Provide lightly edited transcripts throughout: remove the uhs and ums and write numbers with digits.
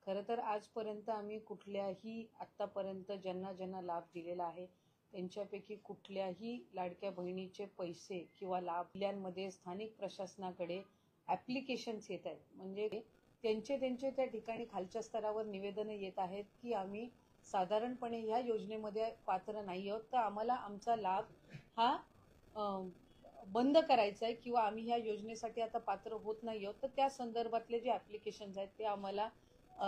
खरं तर आजपर्यंत आम्ही कुठल्याही आत्तापर्यंत ज्यांना ज्यांना लाभ दिलेला आहे त्यांच्यापैकी कुठल्याही लाडक्या बहिणीचे पैसे किंवा लाभ जिल्ह्यांमध्ये स्थानिक प्रशासनाकडे ॲप्लिकेशन्स येत आहेत. म्हणजे त्यांचे त्या ठिकाणी खालच्या स्तरावर निवेदनं येत आहेत की आम्ही साधारणपणे ह्या योजनेमध्ये पात्र नाही आहोत, तर आम्हाला आमचा लाभ हा बंद करायचा आहे किंवा आम्ही ह्या योजनेसाठी आता पात्र होत नाही आहोत. तर त्या संदर्भातले जे ॲप्लिकेशन्स आहेत ते आम्हाला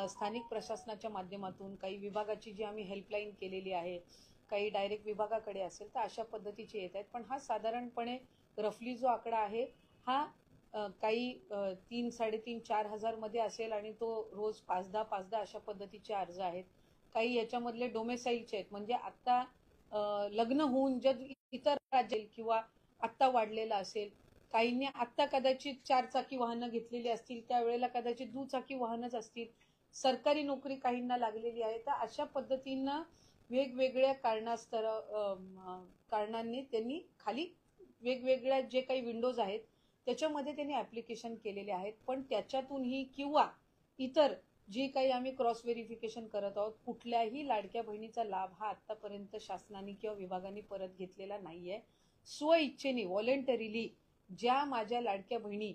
स्थानिक प्रशासनाच्या माध्यमातून, काही विभागाची जी आम्ही हेल्पलाईन केलेली आहे, काही डायरेक्ट विभागाकडे असेल, तर अशा पद्धतीचे येत आहेत. पण हा साधारणपणे रफली जो आकडा आहे हा काही 3-3.5-4 मध्ये असेल आणि तो रोज 5-10 अशा पद्धतीचे अर्ज आहेत. काही याच्यामधले डोमेसाईलचे आहेत, म्हणजे आत्ता लग्न होऊन जर इतर राज्य किंवा आत्ता वाढलेला असेल, काहींनी आत्ता कदाचित 4 चाकी वाहनं घेतलेली असतील, त्यावेळेला कदाचित दुचाकी वाहनच असतील, सरकारी नोकरी काहींना लागलेली आहे. तर अशा पद्धतीनं वेगवेगळ्या कारणांनी त्यांनी खाली वेगवेगळ्या जे काही विंडोज आहेत त्याच्यामध्ये त्यांनी ॲप्लिकेशन केलेले आहेत. पण त्याच्यातूनही किंवा इतर जे काही आम्ही क्रॉस व्हेरिफिकेशन करत आहोत, कुठल्याही लाडक्या बहिणीचा लाभ हा आतापर्यंत शासनाने किंवा विभागाने परत घेतलेला नाहीये. स्वइच्छेने व्हॉलेंटरीली ज्या माझ्या लाडक्या बहिणी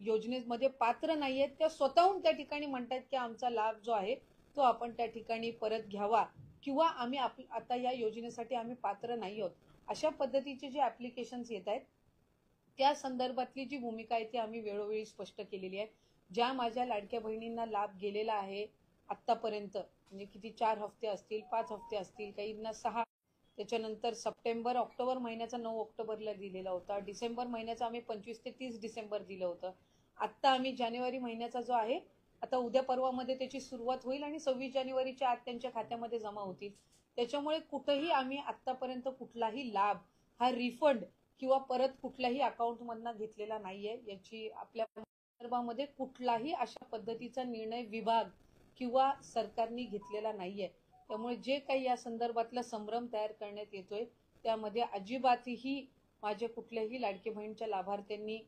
योजनेमध्ये पात्र नाहीयेत त्या स्वतःहून त्या ठिकाणी म्हणतात की आमचा लाभ जो आहे तो आपण त्या ठिकाणी परत घ्यावा किंवा आम्ही आता या योजनेसाठी आम्ही पात्र नाही आहोत, अशा पद्धतीचे जे ॲप्लिकेशन्स येत आहेत त्या संदर्भातली जी भूमिका आहे ती आम्ही वेळोवेळी स्पष्ट केलेली आहे. ज्या माझ्या लाडक्या बहिणींना लाभ गेलेला आहे आत्तापर्यंत, म्हणजे किती 4 हफ्ते असतील, 5 हफ्ते असतील, काहींना 6, त्याच्यानंतर सप्टेंबर ऑक्टोबर महिन्याचा 9 ऑक्टोबरला दिलेला होता, डिसेंबर महिन्याचा आम्ही 25 ते 30 डिसेंबर दिलं होतं. आत्ता आम्ही जानेवारी महिन्याचा जो आहे आता उद्या परवामध्ये त्याची सुरुवात होईल आणि 26 जानेवारीच्या आत त्यांच्या खात्यामध्ये जमा होतील. त्याच्यामुळे कुठेही आम्ही आत्तापर्यंत कुठलाही लाभ हा रिफंड किंवा परत कुठल्याही अकाउंटमधनं घेतलेला नाहीये. याची आपल्या संदर्भामध्ये कुठलाही अशा पद्धतीचा निर्णय विभाग किंवा सरकारने घेतलेला नाहीये. त्यामुळे जे काही या संदर्भातला संभ्रम तयार करण्यात येतोय त्यामध्ये अजिबातही माझ्या कुठल्याही लाडकी बहीणच्या लाभार्थ्यांनी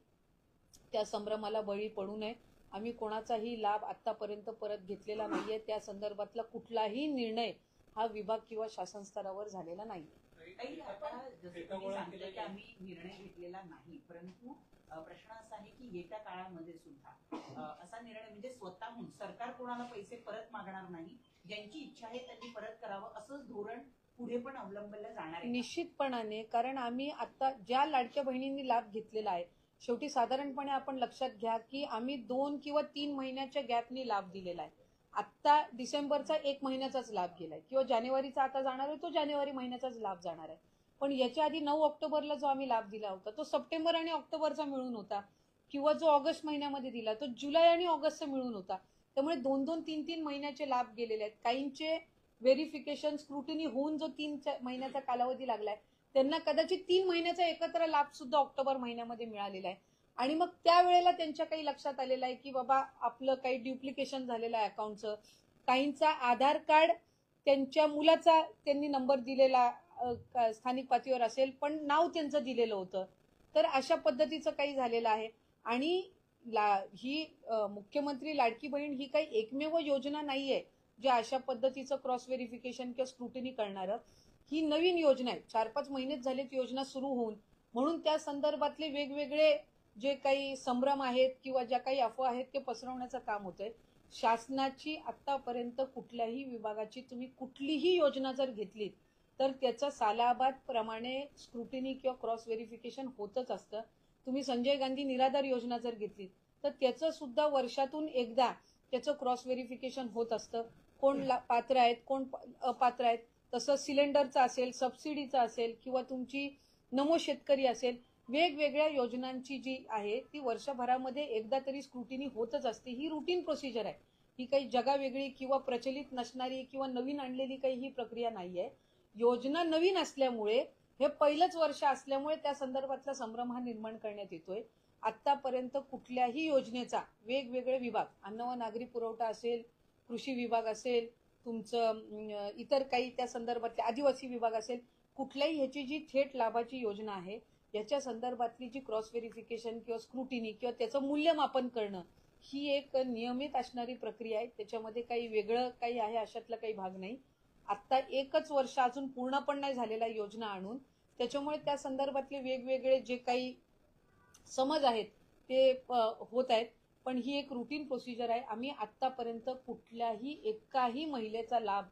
त्या संभ्रमाला बळी पडू नये. आम्ही कोणाचाही लाभ आतापर्यंत परत घेतलेला नाहीये. त्या संदर्भातला कुठलाही निर्णय हा विभाग किंवा शासन स्तरावर झालेला नाही. जसं तुम्ही सांगितलं की आम्ही निर्णय घेतलेला नाही, परंतु प्रश्न असा आहे की येत्या काळामध्ये सुद्धा असा निर्णय म्हणजे स्वतःहून सरकार कोणाला पैसे परत मागणार नाही, ज्यांची इच्छा आहे त्यांनी परत करावं असंच धोरण पुढे पण अवलंबलं जाणार आहे? निश्चितपणाने, कारण आम्ही आता ज्या लाडक्या बहिणींनी लाभ घेतलेला आहे, शेवटी साधारणपणे आपण लक्षात घ्या की आम्ही 2 किंवा 3 महिन्याच्या गॅपनी लाभ दिलेला आहे. आत्ता डिसेंबरचा 1 महिन्याचाच लाभ गेलाय किंवा जानेवारीचा आता जाणार आहे तो जानेवारी महिन्याचाच लाभ जाणार आहे. पण याच्या आधी 9 ऑक्टोबरला जो आम्ही लाभ दिला होता तो सप्टेंबर आणि ऑक्टोबरचा मिळून होता, किंवा जो ऑगस्ट महिन्यामध्ये दिला तो जुलै आणि ऑगस्टचा मिळून होता. त्यामुळे 2-2, 3-3 महिन्याचे लाभ गेलेले आहेत. काहींचे व्हेरिफिकेशन स्क्रुटिनी होऊन जो 3 महिन्याचा कालावधी लागलाय त्यांना कदाचित 3 महिन्याचा एकत्र लाभ सुद्धा ऑक्टोबर महिन्यामध्ये मिळालेला आहे. आणि मग त्यावेळेला त्यांच्या काही लक्षात आलेलं आहे की बाबा आपलं काही ड्युप्लिकेशन झालेलं आहे अकाउंटचं. काहींचा आधार कार्ड त्यांच्या मुलाचा त्यांनी नंबर दिलेला स्थानिक पातळीवर असेल पण नाव त्यांचं दिलेलं होतं. तर अशा पद्धतीचं काही झालेलं आहे. आणि ही मुख्यमंत्री लाडकी बहीण ही काही एकमेव योजना नाहीये जे अशा पद्धतीचं क्रॉस व्हेरिफिकेशन किंवा स्क्रुटिनी करणारं. ही नवीन योजना आहे, 4-5 महिनेच झालेत योजना सुरू होऊन. म्हणून त्या संदर्भातले वेगवेगळे जे काही संभ्रम आहेत किंवा ज्या काही अफवा आहेत ते पसरवण्याचं काम होतंय. शासनाची आतापर्यंत कुठल्याही विभागाची तुम्ही कुठलीही योजना जर घेतलीत तर त्याचं सालाबाद प्रमाणे स्क्रुटिनी किंवा क्रॉस व्हेरिफिकेशन होतच असतं. तुम्ही संजय गांधी निराधार योजना जर घेतली तर त्याचं सुद्धा वर्षातून एकदा त्याचं क्रॉस व्हेरिफिकेशन होत असतं. कोण पात्र आहेत कोण अपात्र आहेत. तसं सिलेंडरचं असेल, सबसिडीचं असेल किंवा तुमची नमो शेतकरी असेल, वेगवेगळ्या योजनांची जी आहे ती वर्षभरामध्ये एकदा तरी स्क्रुटिनी होतच असते. ही रुटीन प्रोसिजर आहे. ही काही जगावेगळी किंवा प्रचलित नसणारी किंवा नवीन आणलेली काही ही प्रक्रिया नाहीये. योजना नवीन असल्यामुळे हे पहिलंच वर्ष असल्यामुळे त्या संदर्भातला संभ्रम हा निर्माण करण्यात येतोय. आतापर्यंत कुठल्याही योजनेचा वेगवेगळे विभाग, अन्न व नागरी पुरवठा असेल, कृषी विभाग असेल, तुमचं इतर काही त्या संदर्भातले आदिवासी विभाग असेल, कुठल्याही ह्याची जी थेट लाभाची योजना आहे याच्या संदर्भातली जी क्रॉस व्हेरिफिकेशन किंवा स्क्रुटिनी किंवा त्याचं मूल्यमापन करणं ही एक नियमित असणारी प्रक्रिया आहे. त्याच्यामध्ये काही वेगळं काही आहे अशातला काही भाग नाही. आता 1च वर्ष अजून पूर्ण पण नाही झालेला योजना आणून, त्याच्यामुळे त्या संदर्भातले वेगवेगळे जे काही समज आहेत ते होत आहेत. पण ही एक रुटीन प्रोसिजर आहे. आम्ही आतापर्यंत कुठल्याही एकाही महिलेचा लाभ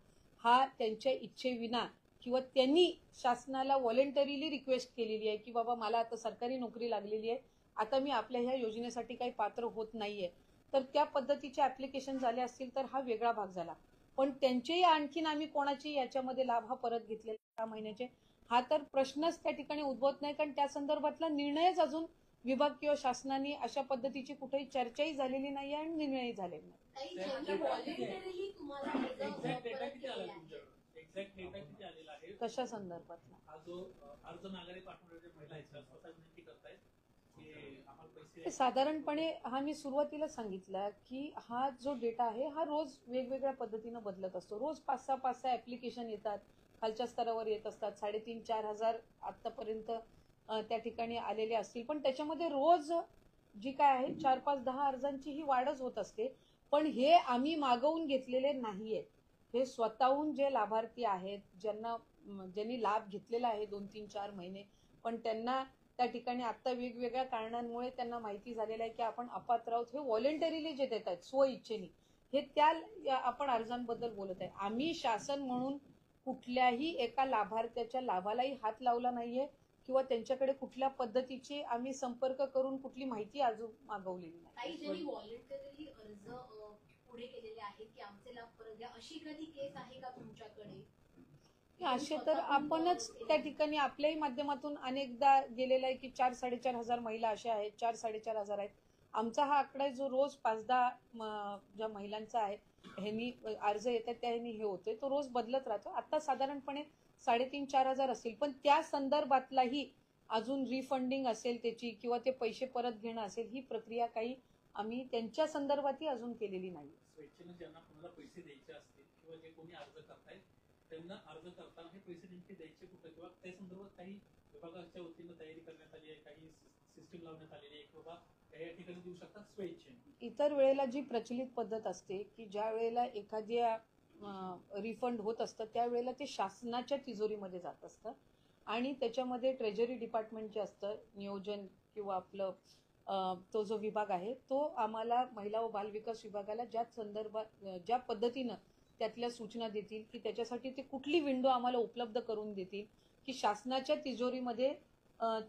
हा त्यांच्या इच्छेविना किंवा त्यांनी शासनाला व्हॉलेंटरीली रिक्वेस्ट केलेली आहे की बाबा मला आता सरकारी नोकरी लागलेली आहे, आता मी आपल्या ह्या योजनेसाठी काही पात्र होत नाहीये, तर त्या पद्धतीचे ऍप्लिकेशन झाले असतील तर हा वेगळा भाग झाला. पण त्यांचेही आणखीन आम्ही कोणाची याच्यामध्ये लाभ हा परत घेतलेला 6 महिन्याचे हा तर प्रश्नच त्या ठिकाणी उद्भवत नाही, कारण त्या संदर्भातला निर्णयच अजून विभाग किंवा शासनाने अशा पद्धतीची कुठेही चर्चाही झालेली नाही आणि निर्णयही झालेला नाही. काही ज्यांनी voluntarily तुम्हाला अर्ज एक्झॅक्ट डेटा परत किती आला केलेला आहे. तुमच्याकडे? एक्झॅक्ट डेटा किती आलेला आहे? कशा संदर्भातला हा जो अर्ज माघारी पाठवणाऱ्या महिला आहेत त्या स्वतः विनंती करतायत की आम्हाला ते पैसे साधारणपणे हा मी सुरुवातीला सांगितलं की हा जो डेटा आहे हा रोज वेगवेगळ्या पद्धतीनं बदलत असतो. रोज 5-6 ऍप्लिकेशन येतात, खालच्या स्तरावर येत असतात. 3,500-4,000 हजार आतापर्यंत त्या ठिकाणी आलेले असतील. पण त्याच्यामध्ये रोज जी काय आहे 4-5-10 अर्जांची ही वाढच होत असते. पण हे आम्ही मागवून घेतलेले नाहीये. हे स्वतःहून जे लाभार्थी आहेत ज्यांनी लाभ घेतलेला आहे 2-3-4 महिने, पण त्यांना त्या ठिकाणी आता वेगवेगळ्या कारणांमुळे त्यांना माहिती झालेलं आहे की आपण अपात्र आहोत, हे व्हॉलेंटरीली जे देत आहेत स्व इच्छेने, हे त्या आपण अर्जांबद्दल बोलत आहे. आम्ही शासन म्हणून कुठल्याही एका लाभार्थ्याच्या लाभालाही हात लावला नाहीये किंवा त्यांच्याकडे कुठल्या पद्धतीची आम्ही संपर्क करून कुठली माहिती अजून मागवलेली नाही. काही ज्यांनी व्हॉलंटरीली अर्ज पुढे केलेले आहेत की आमचे लाभ परत द्या, अशी एखादी केस आहे का तुमच्याकडे? असे तर आपणच त्या ठिकाणी आपल्याही माध्यमातून अनेकदा गेलेला आहे की 4-4.5 हजार महिला अशा आहेत, 4-4.5 हजार आहेत. आमचा हा आकडा आहे जो रोज 5-10 ज्या महिलांचा आहे ह्यांनी अर्ज येतात त्या ह्यांनी हे होतोय, तो रोज बदलत राहतो. आता साधारणपणे 3,500-4 हजार असतील, पण त्या संदर्भातलाही अजून रिफंडिंग असेल त्याची किंवा ते पैसे परत घेणं असेल, ही प्रक्रिया काही आम्ही त्यांच्या संदर्भातही अजून केलेली नाही. स्वेच्छेने ज्यांना कोणाला पैसे द्यायचे असतील किंवा जे कोणी अर्ज करतायत त्यांना अर्ज करताना हे पैसे नेमके द्यायचे कुठे किंवा त्या संदर्भात काही विभागाच्या वतीनं तयारी करण्यात आली आहे, काही सिस्टीम लावण्यात आलेली आहे की बाबा या ठिकाणी देऊ शकतात स्वेच्छेने? इतर वेळेला जी प्रचलित पद्धत असते की ज्या वेळेला एखाद्या रिफंड होत असतं त्यावेळेला ते शासनाच्या तिजोरीमध्ये जात असतं आणि त्याच्यामध्ये ट्रेजरी डिपार्टमेंट जे असतं नियोजन किंवा आपलं तो जो विभाग आहे तो आम्हाला महिला व बालविकास विभागाला ज्या पद्धतीनं त्यातल्या सूचना देतील की त्याच्यासाठी ते कुठली विंडो आम्हाला उपलब्ध करून देतील की शासनाच्या तिजोरीमध्ये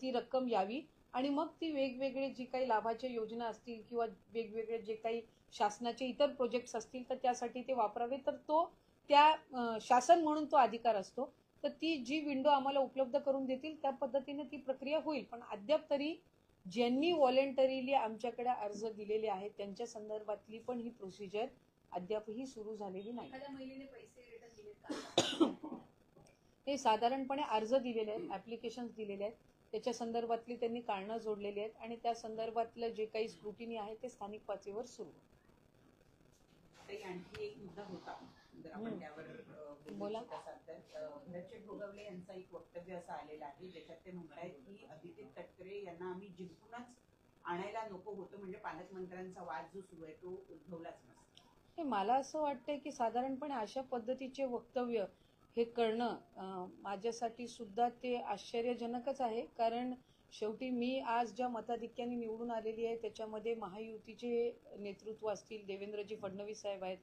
ती रक्कम यावी आणि मग ती वेगवेगळे जी काही लाभाच्या योजना असतील किंवा वेगवेगळे जे काही शासनाचे इतर प्रोजेक्ट्स असतील तर त्यासाठी ते वापरावे, तर तो त्या शासन म्हणून तो अधिकार असतो. तर ती जी विंडो आम्हाला उपलब्ध करून देतील त्या पद्धतीने ती प्रक्रिया होईल. पण अद्याप तरी ज्यांनी व्हॉलेंटरीली आमच्याकडे अर्ज दिलेले आहेत त्यांच्या संदर्भातली पण ही प्रोसिजर अद्यापही सुरू झालेली नाही. एखाद्या महिलेने पैसे रिटर्न दिलेत का? हे साधारणपणे अर्ज दिलेले आहेत, ऍप्लिकेशन्स दिलेले आहेत, त्याच्या संदर्भातली त्यांनी कारणं जोडलेली आहेत आणि त्या संदर्भातलं जे काही स्क्रुटिनी आहे ते स्थानिक पातळीवर सुरू आहे. तरी आणखी एक मुद्दा होता, जर आपण त्यावर बोला. बोलू असाल तर भरचक भोगवले यांचं एक वक्तव्य असं आलेलं आहे ज्याच्यात ते म्हणतायत की अदिती तटकरे यांना आम्ही जिंकूनच आणायला नको होतं, म्हणजे पालकमंत्र्यांचा वाद जो सुरू आहे तो उद्भवलाच नसता. हे मला असं वाटतंय की साधारणपणे अशा पद्धतीचे वक्तव्य हे करणं माझ्यासाठी सुद्धा ते आश्चर्यजनकच आहे. कारण शेवटी मी आज ज्या मताधिक्याने निवडून आलेली आहे त्याच्यामध्ये महायुतीचे नेतृत्व असतील, देवेंद्रजी फडणवीस साहेब आहेत,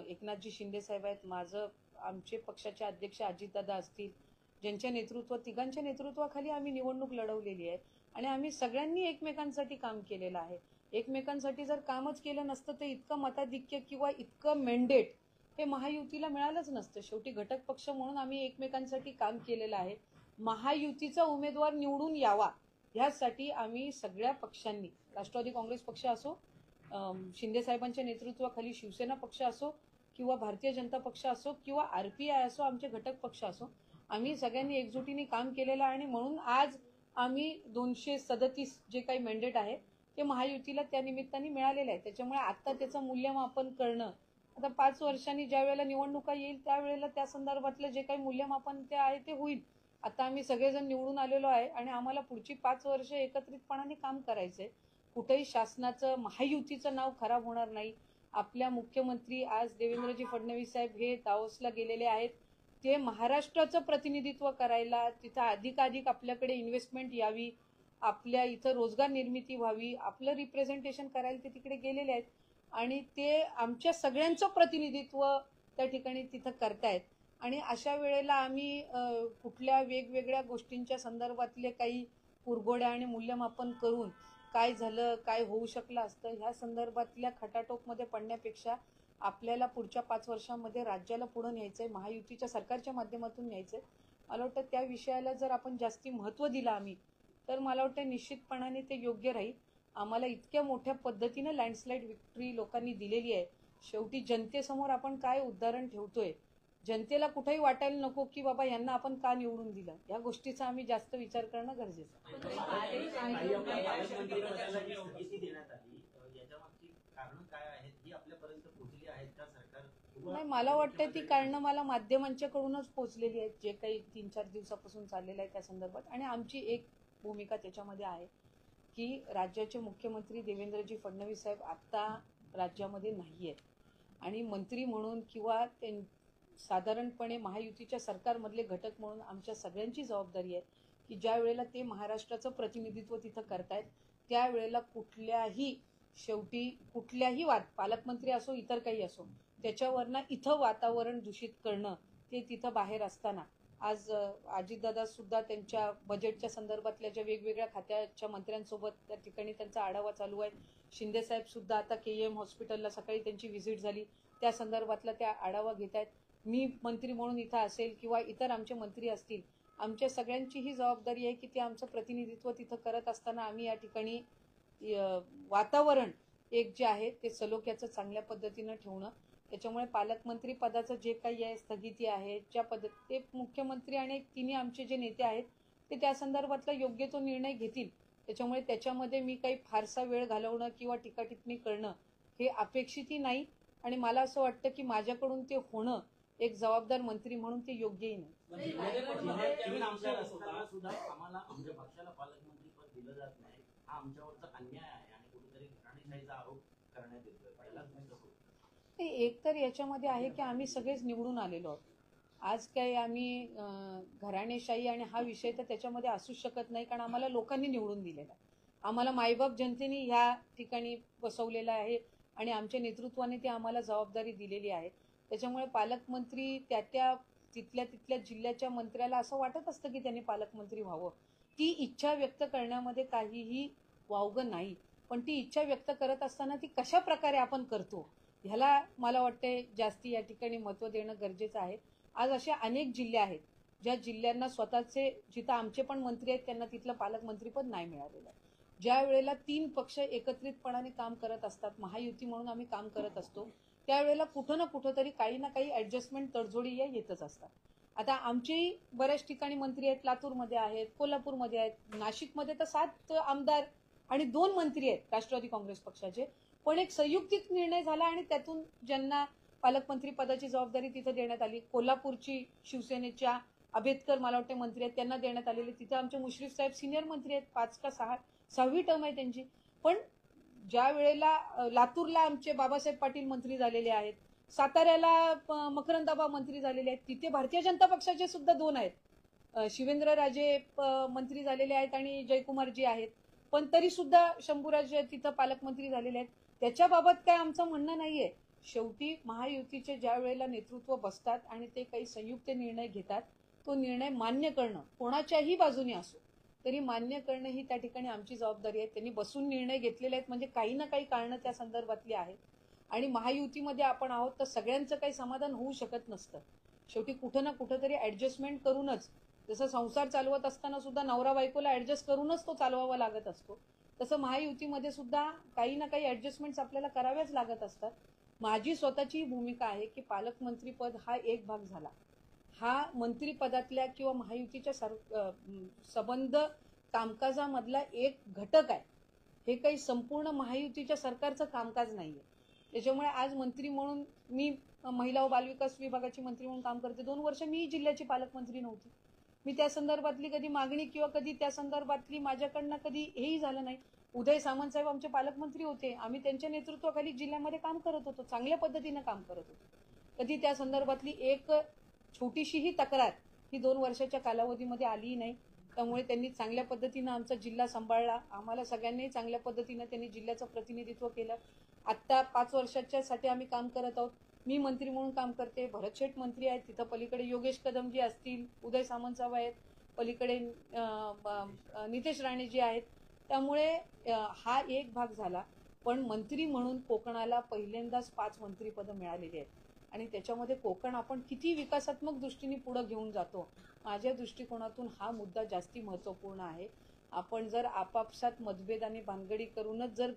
एकनाथजी शिंदे साहेब आहेत, आमचे पक्षाचे अध्यक्ष अजितदादा असतील, ज्यांच्या तिघांच्या नेतृत्वाखाली आम्ही निवडणूक लढवलेली आहे आणि आम्ही सगळ्यांनी एकमेकांसाठी काम केलेलं आहे. एकमेकांसाठी जर कामच केलं नसतं तर इतकं मताधिक्य किंवा इतकं मेंडेट हे महायुतीला मिळालंच नसतं. शेवटी घटक पक्ष म्हणून आम्ही एकमेकांसाठी काम केलेलं आहे. महायुतीचा उमेदवार निवडून यावा ह्यासाठी आम्ही सगळ्या पक्षांनी, राष्ट्रवादी काँग्रेस पक्ष असो, शिंदे साहेबांच्या नेतृत्वाखाली शिवसेना पक्ष असो किंवा भारतीय जनता पक्ष असो किंवा RPI असो, आमचे घटक पक्ष असो, आम्ही सगळ्यांनी एकजुटीने काम केलेलं आहे आणि म्हणून आज आम्ही 237 जे काही मॅन्डेट आहे ते महायुतीला त्या निमित्ताने मिळालेलं आहे. त्याच्यामुळे आता त्याचं मूल्यमापन करणं, आता 5 वर्षांनी ज्या वेळेला निवडणुका येईल त्यावेळेला त्या संदर्भातलं जे काही मूल्यमापन ते आहे ते होईल. आता आम्ही सगळेजण निवडून आलेलो आहे आणि आम्हाला पुढची 5 वर्ष एकत्रितपणाने काम करायचंय. कुठेही शासनाचं महायुतीचं नाव खराब होणार नाही. आपल्या मुख्यमंत्री आज देवेंद्रजी फडणवीस साहेब हे दावोसला गेलेले आहेत. ते महाराष्ट्राचं प्रतिनिधित्व करायला, तिथं अधिकाधिक आपल्याकडे इन्व्हेस्टमेंट यावी, आपल्या इथं रोजगार निर्मिती व्हावी, आपलं रिप्रेझेंटेशन करायला ते तिकडे गेलेले आहेत आणि ते आमच्या सगळ्यांचं प्रतिनिधित्व त्या ठिकाणी तिथं करतायत. आणि अशा वेळेला आम्ही कुठल्या वेगवेगळ्या गोष्टींच्या संदर्भातले काही कुरघोड्या आणि मूल्यमापन करून काय झालं, काय होऊ शकलं असतं, ह्या संदर्भातल्या खटाटोपमध्ये पडण्यापेक्षा आपल्याला पुढच्या 5 वर्षांमध्ये राज्याला पुढे न्यायचंय, महायुतीच्या सरकारच्या माध्यमातून न्यायचंय. मला वाटतं त्या विषयाला जर आपण जास्ती महत्त्व दिलं आम्ही, तर मला वाटतं निश्चितपणाने ते योग्य राहील. आम्हाला इतक्या मोठ्या पद्धतीनं लँडस्लाईड विक्ट्री लोकांनी दिलेली आहे. शेवटी जनतेसमोर आपण काय उदाहरण ठेवतोय, जनतेला कुठेही वाटायला नको की बाबा यांना आपण का निवडून दिलं. या गोष्टीचा आम्ही जास्त विचार करणं गरजेचं आहे. नाही, मला वाटतं ती कारणं मला माध्यमांच्याकडूनच पोहोचलेली आहेत, जे काही 3-4 दिवसापासून चाललेलं आहे त्या संदर्भात. आणि आमची एक भूमिका त्याच्यामध्ये आहे की राज्याचे मुख्यमंत्री देवेंद्रजी फडणवीस साहेब आत्ता राज्यामध्ये नाही आहेत आणि मंत्री म्हणून किंवा साधारणपणे महायुतीच्या सरकारमधले घटक म्हणून आमच्या सगळ्यांची जबाबदारी आहे की ज्या वेळेला ते महाराष्ट्राचं प्रतिनिधित्व तिथं करतायत त्यावेळेला शेवटी कुठल्याही पालकमंत्री असो इतर काही असो त्याच्यावरनं इथं वातावरण दूषित करणं ते तिथं बाहेर असताना आज अजितदादा सुद्धा त्यांच्या बजेटच्या संदर्भातल्या ज्या वेगवेगळ्या खात्याच्या मंत्र्यांसोबत त्या ठिकाणी त्यांचा आढावा चालू आहे. शिंदे साहेब सुद्धा आता KM हॉस्पिटलला सकाळी त्यांची व्हिजिट झाली, त्या संदर्भातला त्या आढावा घेत आहेत. मी मंत्री म्हणून इथं असेल किंवा इतर आमचे मंत्री असतील, आमच्या सगळ्यांची ही जबाबदारी आहे की ते आमचं प्रतिनिधित्व तिथं करत असताना आम्ही या ठिकाणी वातावरण एक जे आहे ते सलोख्याचं चांगल्या पद्धतीनं ठेवणं. त्याच्यामुळे पालकमंत्री पदाचं जे काही आहे स्थगिती आहे ज्या ते मुख्यमंत्री आणि तिन्ही आमचे जे नेते आहेत ते त्या संदर्भातला योग्य तो निर्णय घेतील. त्याच्यामुळे त्याच्यामध्ये मी काही फारसा वेळ घालवणं किंवा टीकाटिप्पणी करणं हे अपेक्षितही नाही आणि मला असं वाटतं की माझ्याकडून ते होणं एक जबाबदार मंत्री म्हणून ते योग्यही नाही. आम्हाला आमच्या पक्षाला पालकमंत्री पद दिलं जात नाही, हा आमच्यावरचा अन्याय आहे आणि कुठेतरी घराणेशाहीचा आरोप करण्यात येतोय. एक तर याच्यामध्ये आहे की आम्ही सगळेच निवडून आलेलो आहोत. आज काही आम्ही घराणेशाही आणि हा विषय तर त्याच्यामध्ये असूच शकत नाही, कारण आम्हाला लोकांनी निवडून दिलेला, आम्हाला मायबाप जनतेने ह्या ठिकाणी बसवलेलं आहे आणि आमच्या नेतृत्वाने ती आम्हाला जबाबदारी दिलेली आहे. त्याच्यामुळे पालकमंत्री तिथल्या जिल्ह्याच्या मंत्र्याला असं वाटत असतं की त्यांनी पालकमंत्री व्हावं. ती इच्छा व्यक्त करण्यामध्ये काहीही वावगं नाही, पण ती इच्छा व्यक्त करत असताना ती कशा प्रकारे आपण करतो ह्याला मला वाटते जास्ती या ठिकाणी महत्त्व देणं गरजेचं आहे. आज असे अनेक जिल्हे आहेत ज्या जिल्ह्यांना स्वतःचे, जिथं आमचे पण मंत्री आहेत त्यांना तिथलं पालकमंत्रीपद नाही मिळालेलं आहे. ज्या वेळेला 3 पक्ष एकत्रितपणाने काम करत असतात, महायुती म्हणून आम्ही काम करत असतो, त्यावेळेला कुठं ना कुठं तरी काही ना काही ऍडजस्टमेंट तडजोडी या येतच असतात. आता आमचेही बऱ्याच ठिकाणी मंत्री आहेत, लातूरमध्ये आहेत, कोल्हापूरमध्ये आहेत, नाशिकमध्ये तर 7 आमदार आणि 2 मंत्री आहेत राष्ट्रवादी काँग्रेस पक्षाचे. पण एक संयुक्तिक निर्णय झाला आणि त्यातून ज्यांना पालकमंत्री पदाची जबाबदारी तिथं देण्यात आली, कोल्हापूरची शिवसेनेच्या आंबेडकर मला वाटते मंत्री आहेत त्यांना देण्यात आलेले. तिथे आमचे मुश्रीफ साहेब सिनियर मंत्री आहेत, 5 का 6वी टर्म आहे त्यांची. पण ज्या वेळेला लातूरला आमचे बाबासाहेब पाटील मंत्री झालेले आहेत, साताऱ्याला मकरंदाबा मंत्री झालेले आहेत, तिथे भारतीय जनता पक्षाचे सुद्धा 2 आहेत, शिवेंद्रराजे मंत्री झालेले आहेत आणि जयकुमारजी आहेत. पण तरी सुद्धा शंभूराज तिथं पालकमंत्री झालेले आहेत. त्याच्याबाबत काय आमचं म्हणणं नाहीये. शेवटी महायुतीचे ज्या वेळेला नेतृत्व बसतात आणि ते काही संयुक्त निर्णय घेतात, तो निर्णय मान्य करणं कोणाच्याही बाजूने असो तरी मान्य करणं ही त्या ठिकाणी आमची जबाबदारी आहे. त्यांनी बसून निर्णय घेतलेले आहेत म्हणजे काही ना काही कारणं त्या संदर्भातली आहेत आणि महायुतीमध्ये आपण आहोत तर सगळ्यांचं काही समाधान होऊ शकत नसतं. शेवटी कुठं ना कुठं तरी ऍडजस्टमेंट करूनच, जसं संसार चालवत असताना सुद्धा नवरा बायकोला ऍडजस्ट करूनच तो चालवावा लागत असतो, तसं महायुतीमध्ये सुद्धा काही ना काही ऍडजस्टमेंट्स आपल्याला कराव्याच लागत असतात. माझी स्वतःची भूमिका आहे की पालकमंत्रीपद हा एक भाग झाला, हा मंत्रिपदातल्या किंवा महायुतीच्या संबंध कामकाजामधला एक घटक आहे. हे काही संपूर्ण महायुतीच्या सरकारचं कामकाज नाहीये. त्याच्यामुळे आज मंत्री म्हणून मी महिला व बालविकास विभागाची मंत्री म्हणून काम करते. 2 वर्ष मी जिल्ह्याची पालकमंत्री नव्हती. मी त्या संदर्भातली कधी मागणी किंवा कधी त्या संदर्भातली माझ्याकडनं कधी हेही झालं नाही. उदय सामंत साहेब आमचे पालकमंत्री होते, आम्ही त्यांच्या नेतृत्वाखाली जिल्ह्यामध्ये काम करत होतो, चांगल्या पद्धतीनं काम करत होतो. कधी त्या संदर्भातली एक छोटीशीही तक्रार ही 2 वर्षाच्या कालावधीमध्ये आलीही नाही. त्यामुळे त्यांनी चांगल्या पद्धतीनं आमचा जिल्हा सांभाळला, आम्हाला सगळ्यांनी चांगल्या पद्धतीनं त्यांनी जिल्ह्याचं प्रतिनिधित्व केलं. आत्ता 5 वर्षाच्या साठी आम्ही काम करत आहोत. मी मंत्री म्हणून काम करते, भरत शेठ मंत्री आहेत, तिथं पलीकडे योगेश कदमजी असतील, उदय सामंत साहेब आहेत, पलीकडे नितेश राणेजी आहेत. त्यामुळे हा एक भाग झाला. पण मंत्री म्हणून कोकणाला पहिल्यांदाच 5 मंत्रीपदं मिळालेली आहेत आणि त्याच्यामध्ये कोकण आपण किती विकासात्मक दृष्टीने पुढे घेऊन जातो, माझ्या दृष्टिकोनातून हा मुद्दा जास्ती महत्त्वपूर्ण आहे. आपण जर आपापसात मतभेद आणि भानगडी करूनच जर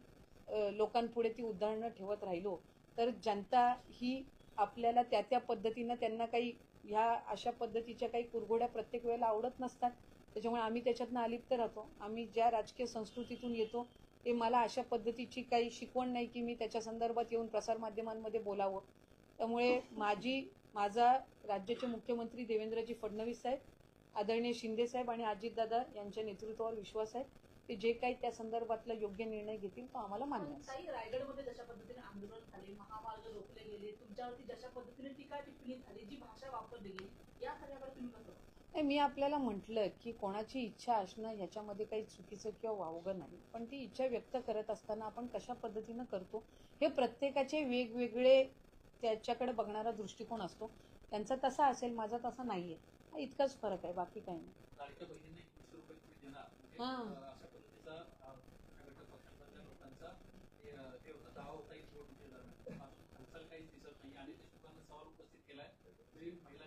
लोकांपुढे ती उदाहरणं ठेवत राहिलो तर जनता ही आपल्याला त्या पद्धतीनं त्यांना काही ह्या अशा पद्धतीच्या काही कुरघोड्या प्रत्येक वेळेला आवडत नसतात. त्याच्यामुळे आम्ही त्याच्यातनं अलिप्त राहतो. आम्ही ज्या राजकीय संस्कृतीतून येतो ते मला अशा पद्धतीची काही शिकवण नाही की मी त्याच्या संदर्भात येऊन प्रसारमाध्यमांमध्ये बोलावं. त्यामुळे माझा राज्याचे मुख्यमंत्री देवेंद्रजी फडणवीस साहेब, आदरणीय शिंदे साहेब आणि अजितदादा यांच्या नेतृत्वावर विश्वास आहे. ते जे काही त्या संदर्भातला योग्य निर्णय घेतील तो आम्हाला मान्य आहे. काही रायगडमध्ये जशा पद्धतीने आंदोलन झाले, महामार्ग रोखले गेले, तुमच्यावरती जशा पद्धतीने टीका टिप्पणी झाली, जी भाषा वापरली गेली, या सगळ्यावर तुम्ही कसं? मी आपल्याला म्हटलं की कोणाची इच्छा असणं ह्याच्यामध्ये काही चुकीचं किंवा वावगं नाही, पण ती इच्छा व्यक्त करत असताना आपण कशा पद्धतीनं करतो हे प्रत्येकाचे वेगवेगळे त्याच्याकडे बघणारा दृष्टिकोन असतो. त्यांचा तसा असेल, माझा तसा नाहीये. हा इतकाच फरक आहे, बाकी काही नाही. लाडक्या बहिणींना 21 रुपये तुम्ही देणार म्हणजे हां. अशा पद्धतीचा घटक पक्षांच्या लोकांचा हे होता दावा होता निवडणुकीच्या दरम्यान. हालचाल काहीच दिसत नाही. अनेक देशमुखांना सवाल उपस्थित केलाय.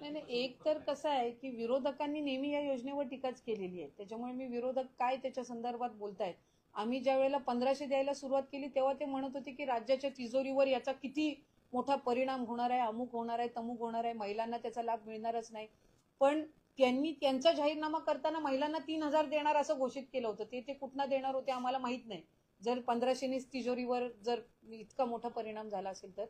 नाही, एक तर कसं आहे की विरोधकांनी नेहमी या योजनेवर टीकाच केलेली आहे. त्याच्यामुळे मी विरोधक काय त्याच्या संदर्भात बोलतायत, आम्ही ज्या वेळेला 1500 द्यायला सुरुवात केली तेव्हा ते म्हणत होते की राज्याच्या तिजोरीवर याचा किती मोठा परिणाम होणार आहे, अमुक होणार आहे, तमुक होणार आहे, महिलांना त्याचा लाभ मिळणारच नाही. पण त्यांनी त्यांचा जाहीरनामा करताना महिलांना 3000 देणार असं घोषित केलं होतं. ते कुठनं देणार होते आम्हाला माहित नाही. जर 1500 तिजोरीवर जर इतका मोठा परिणाम झाला असेल तर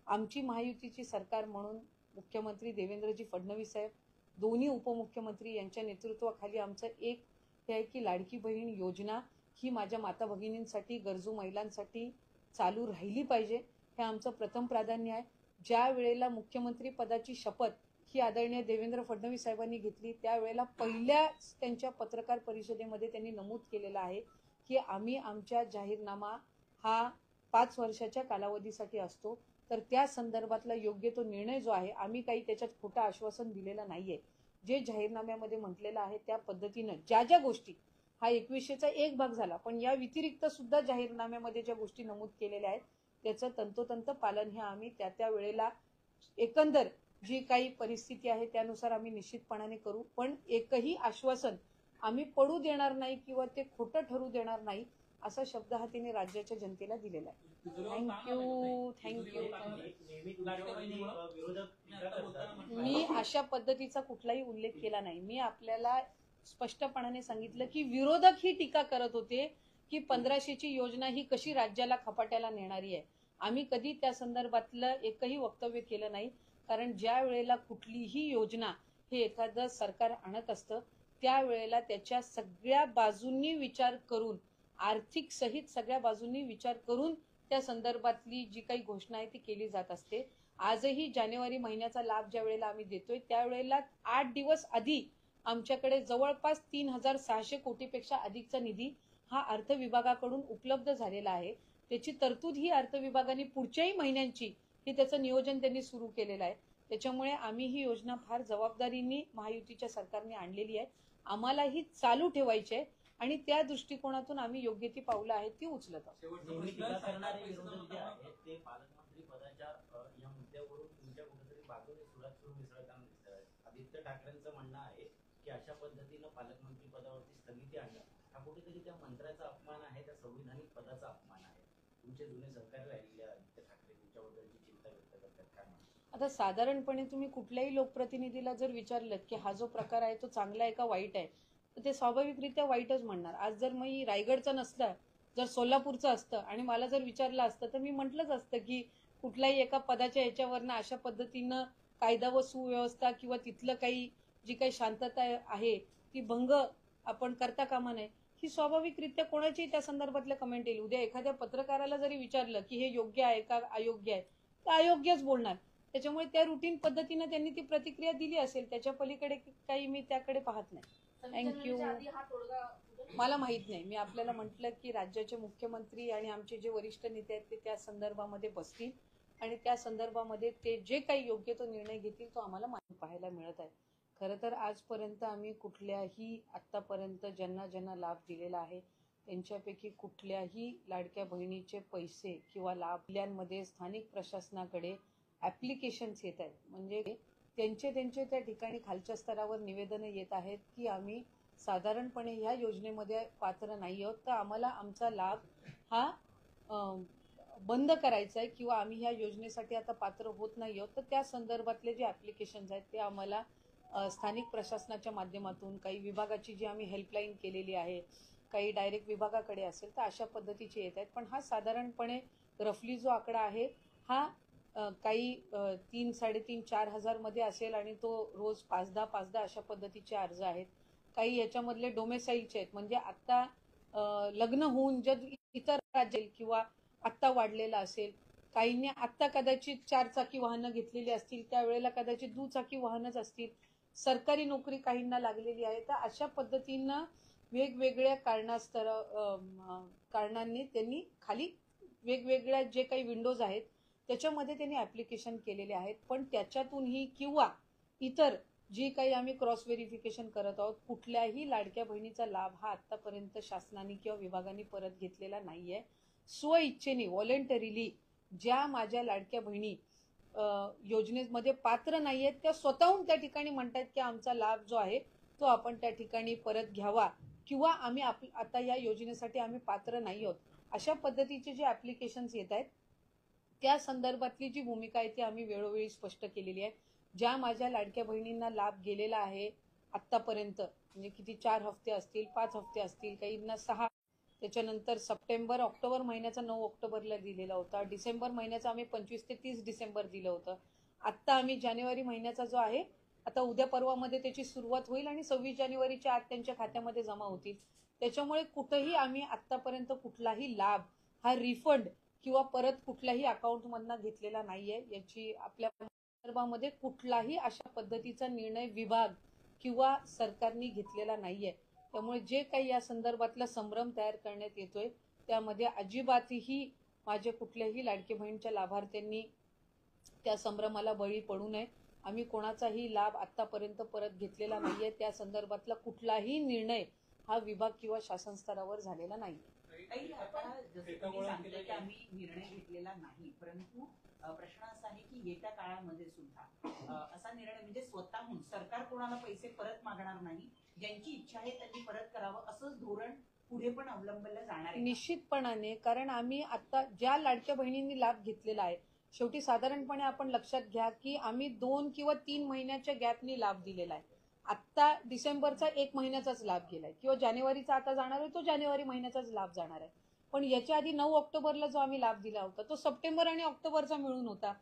आमची महायुतीची सरकार म्हणून मुख्यमंत्री देवेंद्रजी फडणवीस साहेब, दोन्ही उपमुख्यमंत्री यांच्या नेतृत्वाखाली आमचं एक हे आहे की लाडकी बहीण योजना ही माझ्या माता भगिनींसाठी, गरजू महिलांसाठी चालू राहिली पाहिजे, हे आमचं प्रथम प्राधान्य आहे. ज्या वेळेला मुख्यमंत्री पदाची शपथ ही आदरणीय देवेंद्र फडणवीस साहेबांनी घेतली त्यावेळेला पहिल्याच त्यांच्या पत्रकार परिषदेमध्ये त्यांनी नमूद केलेलं आहे की आम्ही आमच्या जाहीरनामा हा 5 वर्षाच्या कालावधीसाठी असतो. तर त्या संदर्भातला योग्य तो निर्णय जो आहे, आम्ही काही त्याच्यात खोटं आश्वासन दिलेलं नाहीये. जे जाहीरनाम्यामध्ये म्हटलेलं आहे त्या पद्धतीनं ज्या गोष्टी, हा 2100चा एक भाग झाला, पण या व्यतिरिक्त सुद्धा जाहीरनाम्यामध्ये ज्या गोष्टी नमूद केलेल्या आहेत त्याचं तंतोतंत पालन हे आम्ही त्या वेळेला एकंदर जी काही परिस्थिती आहे त्यानुसार आम्ही निश्चितपणाने करू. पण एकही आश्वासन आम्ही पडू देणार नाही किंवा ते खोटं ठरू देणार नाही असा शब्द हा तिने राज्याच्या जनतेला दिलेला आहे. थँक्यू. मी अशा पद्धतीचा कुठलाही उल्लेख केला नाही. मी आपल्याला स्पष्टपणाने सांगितलं की विरोधक ही टीका करत होते की 1500ची योजना ही कशी राज्याला खपाट्याला नेणारी आहे. आम्ही कधी त्या संदर्भातलं एकही वक्तव्य केलं नाही. कारण ज्या वेळेला कुठलीही योजना हे एखादं सरकार आणत असतं त्यावेळेला त्याच्या सगळ्या बाजूंनी विचार करून, आर्थिक सहित सगळ्या बाजूंनी विचार करून त्या संदर्भातली जी काही घोषणा आहे ती केली जात असते. आजही जानेवारी महिन्याचा लाभ ज्या वेळेला आम्ही देतोय त्यावेळेला 8 दिवस आधी आमच्याकडे जवळपास 3600 कोटीपेक्षा अधिकचा निधी हा अर्थ विभागाकडून उपलब्ध झालेला आहे. त्याची तरतूद ही अर्थ विभागाने पुढच्याही महिन्यांची ही त्याचं नियोजन त्यांनी सुरू केलेलं आहे. त्याच्यामुळे आम्ही ही योजना फार जबाबदारीने महायुतीच्या सरकारने आणलेली आहे. आम्हाला ही चालू ठेवायची आहे आणि त्या दृष्टिकोनातून आम्ही योग्य ती पावलं आहेत ती उचलत आहोत. नेहमी टीका करणारे विरोधक जे आहेत ते पालकमंत्री पदाच्या या मुद्द्यावरून तुमच्या कुठेतरी बाजूने सुरू मिसळताना दिसत आहेत. आदित्य ठाकरेंचं म्हणणं आहे की अशा पद्धतीनं पालकमंत्री पदावरती स्थगिती आणणं हा कुठेतरी त्या मंत्र्याचा अपमान आहे, त्या संविधानिक पदाचा अपमान आहे. तुमचे जुने सहकारी राहिलेले आदित्य ठाकरे तुमच्याबद्दलची चिंता व्यक्त करतात, काय म्हणतात? आता साधारणपणे तुम्ही कुठल्याही लोकप्रतिनिधीला जर विचारलं की हा जो प्रकार आहे तो चांगला आहे का वाईट आहे तर ते स्वाभाविकरित्या वाईटच म्हणणार. आज जर मी रायगडचं नसलं, जर सोलापूरचं असतं आणि मला जर विचारलं असतं तर मी म्हटलंच असतं की कुठल्याही एका पदाच्या ह्याच्यावरनं अशा पद्धतीनं कायदा व सुव्यवस्था किंवा तिथलं काही जी काही शांतता आहे ती भंग आपण करता कामा नये. ही स्वाभाविकरित्या कोणाचीही त्या संदर्भातल्या कमेंट येईल. उद्या एखाद्या पत्रकाराला जरी विचारलं की हे योग्य आहे का अयोग्य आहे, तर अयोग्यच बोलणार. त्याच्यामुळे त्या रुटीन पद्धतीनं त्यांनी ती प्रतिक्रिया दिली असेल. त्याच्या पलीकडे काही मी त्याकडे पाहत नाही. समिती निर्णयाच्या आधी हा तोडगा फुटेल? मला माहित नाही. मी आपल्याला म्हटलं की राज्याचे मुख्यमंत्री आणि आमचे जे वरिष्ठ नेते आहेत ते त्या संदर्भामध्ये बसतील आणि त्या संदर्भामध्ये ते जे काही योग्य तो निर्णय घेतील तो आम्हाला पाहायला मिळत आहे. खरं तर आजपर्यंत आम्ही कुठल्याही आत्तापर्यंत ज्यांना ज्यांना लाभ दिलेला आहे त्यांच्यापैकी कुठल्याही लाडक्या बहिणीचे पैसे किंवा लाभल्यांमध्ये स्थानिक प्रशासनाकडे ॲप्लिकेशन्स येत आहेत. म्हणजे त्यांचे त्या ठिकाणी खालच्या स्तरावर निवेदनं येत आहेत की आम्ही साधारणपणे ह्या योजनेमध्ये पात्र नाही आहोत, तर आम्हाला आमचा लाभ हा बंद करायचा आहे किंवा आम्ही ह्या योजनेसाठी आता पात्र होत नाही आहोत. तर त्या संदर्भातले जे ॲप्लिकेशन्स आहेत ते आम्हाला स्थानिक प्रशासनाच्या माध्यमातून, काही विभागाची जी आम्ही हेल्पलाईन केलेली आहे, काही डायरेक्ट विभागाकडे असेल, तर अशा पद्धतीचे येत आहेत. पण हा साधारणपणे रफली जो आकडा आहे हा काही 3-4.5 हजारमध्ये असेल आणि तो रोज 5-10 अशा पद्धतीचे अर्ज आहेत. काही याच्यामधले डोमेसाईलचे आहेत, म्हणजे आत्ता लग्न होऊन जर इतर राज्य किंवा आत्ता वाढलेला असेल, काहींनी आत्ता कदाचित 4 चाकी वाहनं घेतलेली असतील, त्यावेळेला कदाचित दुचाकी वाहनच असतील, सरकारी नोकरी काहींना लागलेली आहे. तर अशा पद्धतीनं वेगवेगळ्या कारणांनी त्यांनी खाली वेगवेगळ्या जे काही विंडोज आहेत त्याच्यामध्ये त्यांनी ॲप्लिकेशन केलेले आहेत. पण त्याच्यातूनही किंवा इतर जी काही आम्ही क्रॉस व्हेरिफिकेशन करत आहोत, कुठल्याही लाडक्या बहिणीचा लाभ हा आत्तापर्यंत शासनाने किंवा विभागाने परत घेतलेला नाहीये. स्वइच्छेने व्हॉलेंटरीली ज्या माझ्या लाडक्या बहिणी योजनेमध्ये पात्र नाहीयेत त्या स्वतःहून त्या ठिकाणी म्हणतात की आमचा लाभ जो आहे तो आपण त्या ठिकाणी परत घ्यावा किंवा आम्ही आता या योजनेसाठी आम्ही पात्र नाही आहोत, अशा पद्धतीचे जे ॲप्लिकेशन्स येत आहेत त्या संदर्भातली जी भूमिका आहे ती आम्ही वेळोवेळी स्पष्ट केलेली आहे. ज्या माझ्या लाडक्या बहिणींना लाभ गेलेला आहे आत्तापर्यंत, म्हणजे किती 4 हफ्ते असतील, 5 हफ्ते असतील, काहींना 6, त्याच्यानंतर सप्टेंबर ऑक्टोबर महिन्याचा 9 ऑक्टोबरला दिलेला होता, डिसेंबर महिन्याचा आम्ही 25 ते 30 डिसेंबर दिलं होतं. आत्ता आम्ही जानेवारी महिन्याचा जो आहे आता उद्या परवामध्ये त्याची सुरुवात होईल आणि 26 जानेवारीच्या आत त्यांच्या खात्यामध्ये जमा होतील. त्याच्यामुळे कुठेही आम्ही आत्तापर्यंत कुठलाही लाभ हा रिफंड किंवा परत कुठल्याही अकाउंटमधनं घेतलेला नाहीये. याची आपल्या संदर्भामध्ये कुठलाही अशा पद्धतीचा निर्णय विभाग किंवा सरकारने घेतलेला नाहीये. त्यामुळे जे काही या संदर्भातला संभ्रम तयार करण्यात येतोय त्यामध्ये अजिबातही माझे कुठल्याही लाडकी बहिणीच्या लाभार्थ्यांनी त्या संभ्रमाला बळी पडू नये. आम्ही कोणाचाही लाभ आतापर्यंत परत घेतलेला नाहीये. त्या संदर्भातला कुठलाही निर्णय हा विभाग किंवा शासन स्तरावर झालेला नाही. ताई, आता जसं तुम्ही सांगितलं की आम्ही निर्णय घेतलेला नाही, परंतु प्रश्न असा आहे की येत्या काळामध्ये सुद्धा असा निर्णय म्हणजे स्वतःहून सरकार कोणाला पैसे परत मागणार नाही, ज्यांची इच्छा आहे त्यांनी परत करावं असंच धोरण पुढे पण अवलंबलं जाणार आहे? निश्चितपणाने, कारण आम्ही आता ज्या लाडक्या बहिणींनी लाभ घेतलेला आहे, शेवटी साधारणपणे आपण लक्षात घ्या की आम्ही 2 किंवा 3 महिन्याच्या गॅपनी लाभ दिलेला आहे. आत्ता डिसेंबरचा 1 महिन्याचाच लाभ गेलाय किंवा जानेवारीचा आता जाणार आहे तो जानेवारी महिन्याचाच लाभ जाणार आहे. पण याच्या आधी 9 ऑक्टोबरला जो आम्ही लाभ दिला होता तो सप्टेंबर आणि ऑक्टोबरचा मिळून होता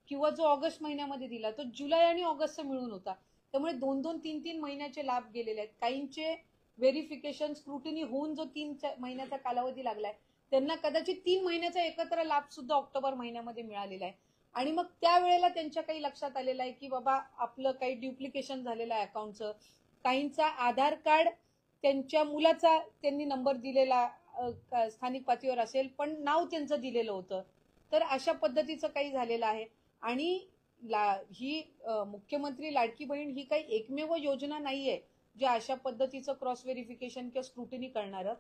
किंवा जो ऑगस्ट महिन्यामध्ये दिला तो जुलै आणि ऑगस्टचा मिळून होता. त्यामुळे 2-2, 3-3 महिन्याचे लाभ गेलेले आहेत. काहींचे व्हेरिफिकेशन स्क्रुटिनी होऊन जो 3 महिन्याचा कालावधी लागलाय त्यांना कदाचित 3 महिन्याचा एकत्र लाभ सुद्धा ऑक्टोबर महिन्यामध्ये मिळालेला आहे. आणि मग त्यावेळेला त्यांच्या काही लक्षात आलेलं आहे की बाबा आपलं काही ड्युप्लिकेशन झालेलं आहे अकाउंटचं. काहींचा आधार कार्ड त्यांच्या मुलाचा त्यांनी नंबर दिलेला स्थानिक पातळीवर असेल पण नाव त्यांचं दिलेलं होतं. तर अशा पद्धतीचं काही झालेलं आहे. आणि ही मुख्यमंत्री लाडकी बहीण ही काही एकमेव योजना नाहीये जे अशा पद्धतीचं क्रॉस व्हेरिफिकेशन किंवा स्क्रुटिनी करणारं.